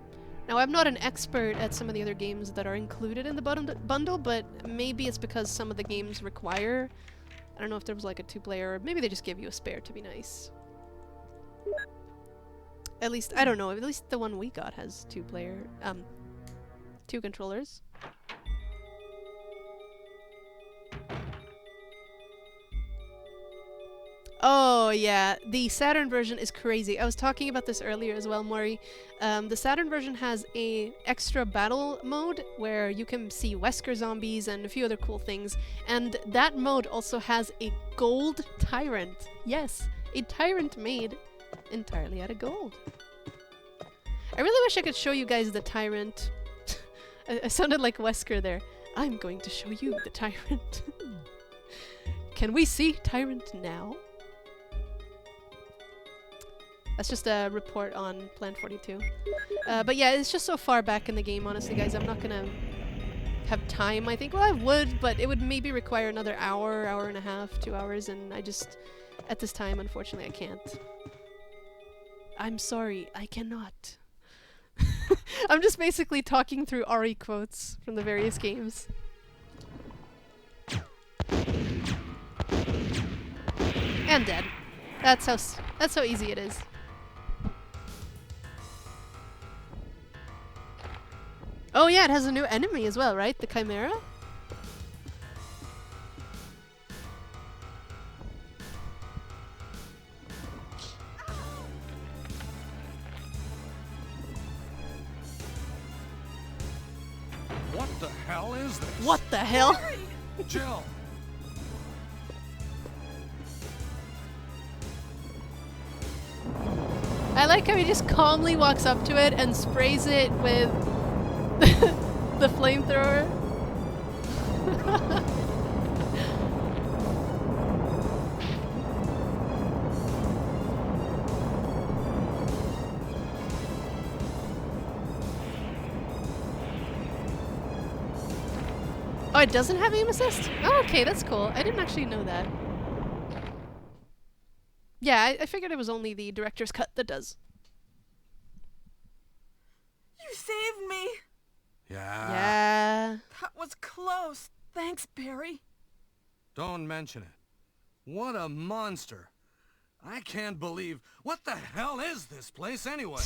Now, I'm not an expert at some of the other games that are included in the bundle, but maybe it's because some of the games require... I don't know if there was like a 2-player, or maybe they just gave you a spare to be nice. At least, I don't know, at least the one we got has 2-player, 2 controllers. Oh yeah, the Saturn version is crazy. I was talking about this earlier as well, Maury. The Saturn version has a extra battle mode where you can see Wesker zombies and a few other cool things, and that mode also has a gold tyrant. Yes, a tyrant made entirely out of gold. I really wish I could show you guys the tyrant. I sounded like Wesker there. I'm going to show you the tyrant. Can we see tyrant now? That's just a report on Plan 42. But yeah, it's just so far back in the game, honestly, guys. I'm not gonna have time, I think. Well, I would, but it would maybe require another hour, hour and a half, 2 hours, and I just... At this time, unfortunately, I can't. I'm sorry, I cannot. I'm just basically talking through RE quotes from the various games. And dead. That's how easy it is. Oh yeah, it has a new enemy as well, right? The Chimera? What the hell is this? What the hell? Jill! I like how he just calmly walks up to it and sprays it with the flamethrower. Oh, it doesn't have aim assist? Oh, okay, that's cool. I didn't actually know that. Yeah, I figured it was only the director's cut that does. You saved me! Yeah. That was close. Thanks, Barry. Don't mention it. What a monster. I can't believe... What the hell is this place anyway?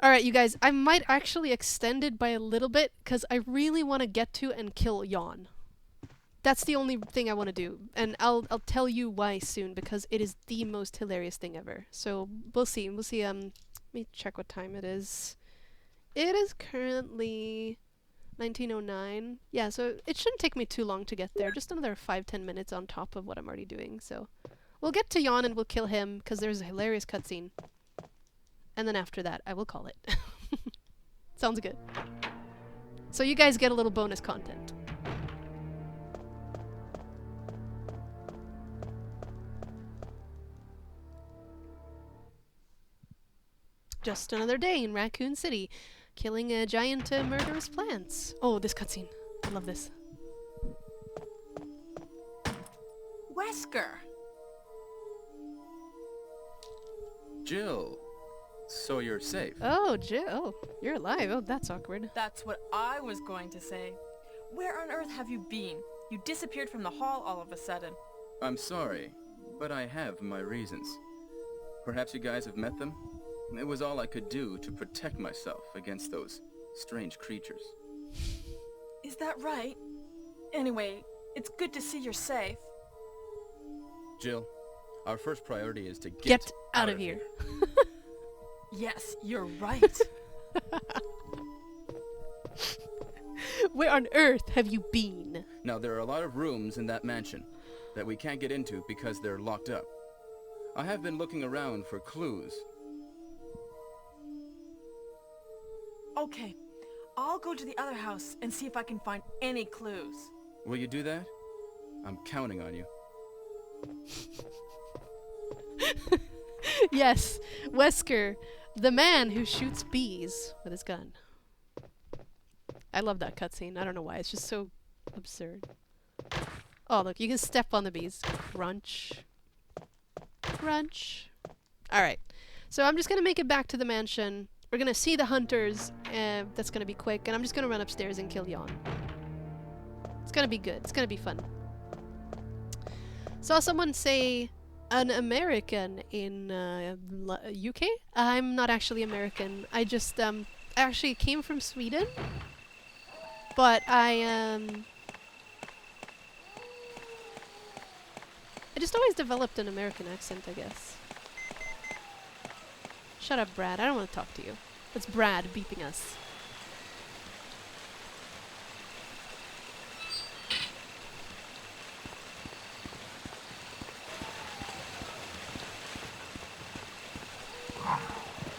Alright, you guys, I might actually extend it by a little bit, because I really want to get to and kill Jan. That's the only thing I want to do, and I'll tell you why soon, because it is the most hilarious thing ever. So, we'll see, let me check what time it is. It is currently 19:09. Yeah, so it shouldn't take me too long to get there, just another 5-10 minutes on top of what I'm already doing, so. We'll get to Jan and we'll kill him, because there's a hilarious cutscene. And then after that, I will call it. Sounds good. So you guys get a little bonus content. Just another day in Raccoon City, killing a giant murderous plants. Oh, this cutscene. I love this. Wesker! Jill, so you're safe. Oh, oh, you're alive. Oh, that's awkward. That's what I was going to say. Where on earth have you been? You disappeared from the hall all of a sudden. I'm sorry, but I have my reasons. Perhaps you guys have met them? It was all I could do to protect myself against those strange creatures. Is that right? Anyway, it's good to see you're safe. Jill, our first priority is to Get out of here. Yes, you're right. Where on earth have you been? Now, there are a lot of rooms in that mansion that we can't get into because they're locked up. I have been looking around for clues. Okay, I'll go to the other house and see if I can find any clues. Will you do that? I'm counting on you. Yes, Wesker, the man who shoots bees with his gun. I love that cutscene. I don't know why. It's just so absurd. Oh, look, you can step on the bees. Crunch. Crunch. Alright. So I'm just going to make it back to the mansion. We're going to see the hunters. That's going to be quick. And I'm just going to run upstairs and kill Jan. It's going to be good. It's going to be fun. Saw someone say an American in UK? I'm not actually American. I just actually came from Sweden. But I just always developed an American accent, I guess. Shut up, Brad. I don't want to talk to you. It's Brad beeping us.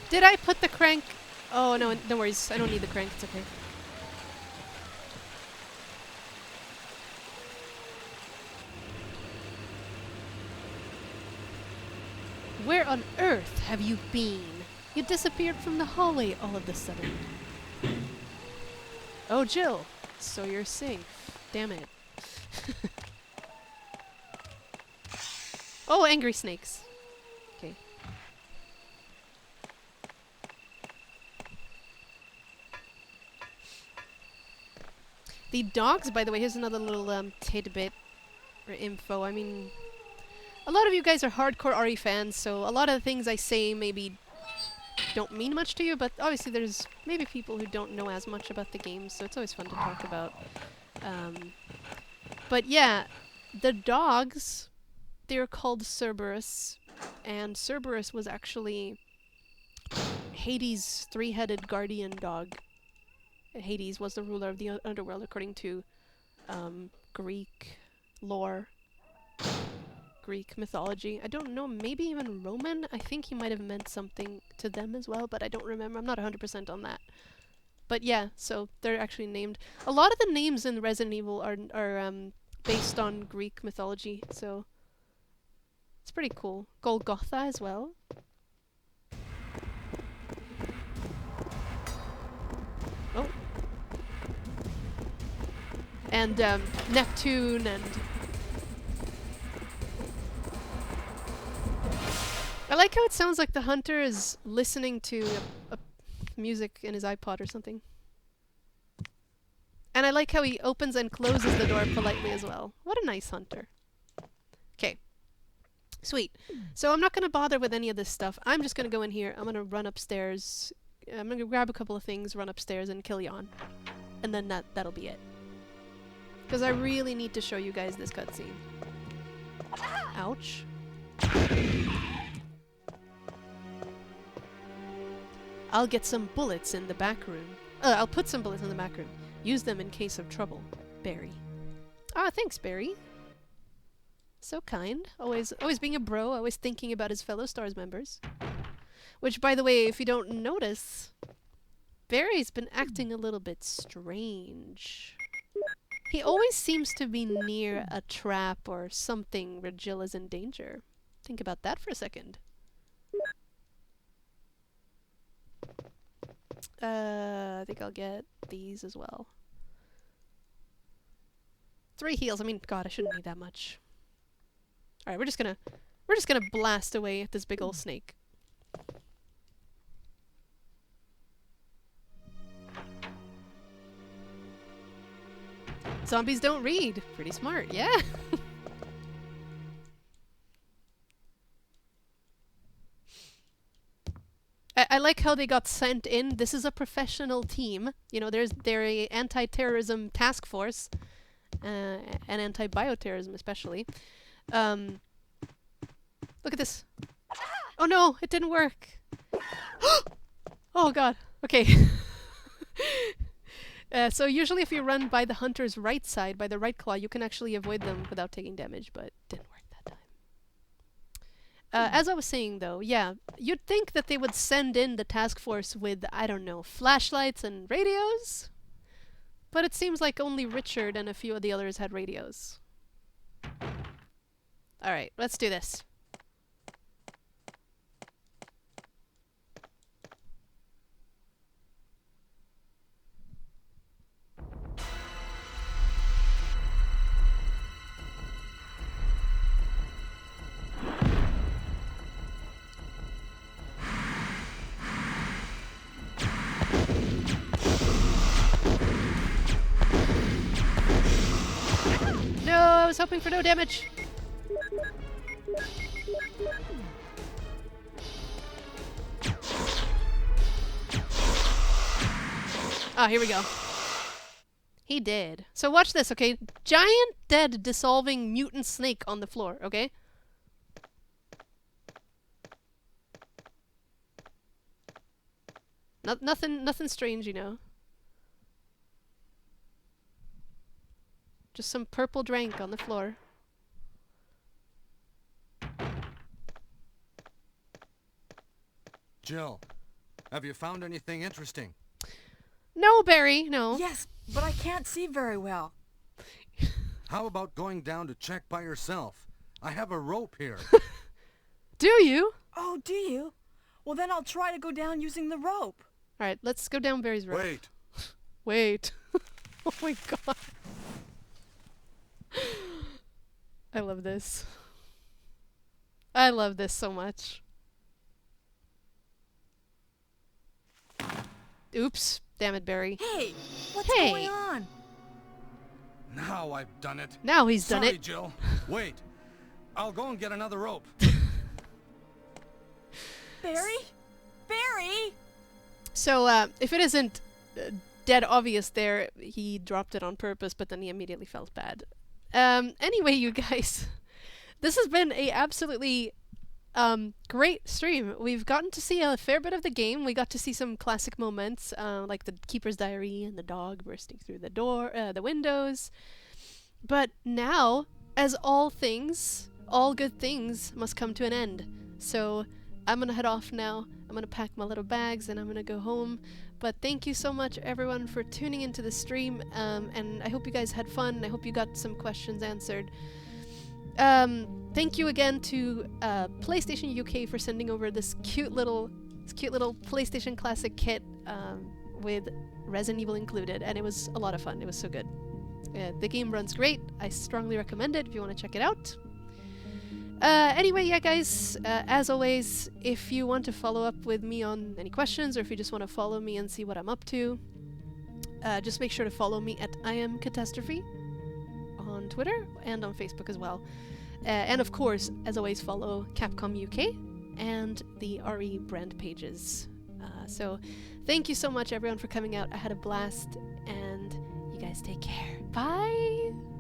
Did I put the crank? Oh, no, no worries. I don't need the crank. It's okay. Where on earth have you been? You disappeared from the hallway all of a sudden. Oh, Jill. So you're safe. Damn it. Oh, angry snakes. Okay. The dogs, by the way, here's another little tidbit or info. I mean, a lot of you guys are hardcore RE fans, so a lot of the things I say maybe don't mean much to you, but obviously there's maybe people who don't know as much about the game, so it's always fun to talk about. But yeah, the dogs, they're called Cerberus, and Cerberus was actually Hades' three-headed guardian dog. Hades was the ruler of the underworld according to Greek lore. Greek mythology. I don't know, maybe even Roman? I think he might have meant something to them as well, but I don't remember. I'm not 100% on that. But yeah, so they're actually named. A lot of the names in Resident Evil are based on Greek mythology, so it's pretty cool. Golgotha as well. Oh. And Neptune and... I like how it sounds like the hunter is listening to a music in his iPod or something. And I like how he opens and closes the door politely as well. What a nice hunter. Okay. Sweet. So I'm not going to bother with any of this stuff. I'm just going to go in here. I'm going to run upstairs. I'm going to grab a couple of things, run upstairs, and kill Jan. And then that'll be it. Because I really need to show you guys this cutscene. Ouch. I'll get some bullets in the back room. I'll put some bullets in the back room. Use them in case of trouble. Barry. Ah, thanks, Barry. So kind. Always being a bro, always thinking about his fellow STARS members. Which, by the way, if you don't notice, Barry's been acting a little bit strange. He always seems to be near a trap or something where Jill is in danger. Think about that for a second. I think I'll get these as well. 3 heals. I mean, God, I shouldn't need that much. All right, we're just gonna blast away at this big old snake. Zombies don't read. Pretty smart, yeah. I like how they got sent in. This is a professional team. You know, they're a anti-terrorism task force, and anti-bioterrorism especially. Look at this. Oh no, it didn't work. Oh God. Okay. So usually if you run by the hunter's right side, by the right claw, you can actually avoid them without taking damage, but it didn't work that time. As I was saying though, yeah, you'd think that they would send in the task force with, I don't know, flashlights and radios? But it seems like only Richard and a few of the others had radios. Alright, let's do this. No, I was hoping for no damage. Ah, here we go. He did. So watch this, okay? Giant, dead, dissolving mutant snake on the floor, okay? Nothing strange, you know. Just some purple drink on the floor. Jill, have you found anything interesting? No, Barry, no. Yes, but I can't see very well. How about going down to check by yourself? I have a rope here. Do you? Oh, do you? Well, then I'll try to go down using the rope. Alright, let's go down Barry's rope. Wait. Wait. Oh my God. I love this. I love this so much. Oops. Damn it, Barry. Hey, what's Hey. going on? Now I've done it. Now he's done Sorry, it. Jill. Wait. I'll go and get another rope. Barry? Barry? So, if it isn't dead obvious there, he dropped it on purpose, but then he immediately felt bad. Anyway, you guys, this has been a absolutely great stream. We've gotten to see a fair bit of the game. We got to see some classic moments, like the Keeper's Diary and the dog bursting through the windows. But now, as all things, all good things must come to an end. So I'm gonna head off now. I'm gonna pack my little bags and I'm gonna go home. But thank you so much, everyone, for tuning into the stream. And I hope you guys had fun. I hope you got some questions answered. Thank you again to PlayStation UK for sending over this cute little PlayStation Classic kit with Resident Evil included, and it was a lot of fun. It was so good. The game runs great. I strongly recommend it if you want to check it out. Anyway, yeah, guys, as always, if you want to follow up with me on any questions, or if you just want to follow me and see what I'm up to, just make sure to follow me at IamCatastrophe on Twitter and on Facebook as well. And of course, as always, follow Capcom UK and the RE brand pages. So thank you so much, everyone, for coming out. I had a blast, and you guys take care. Bye!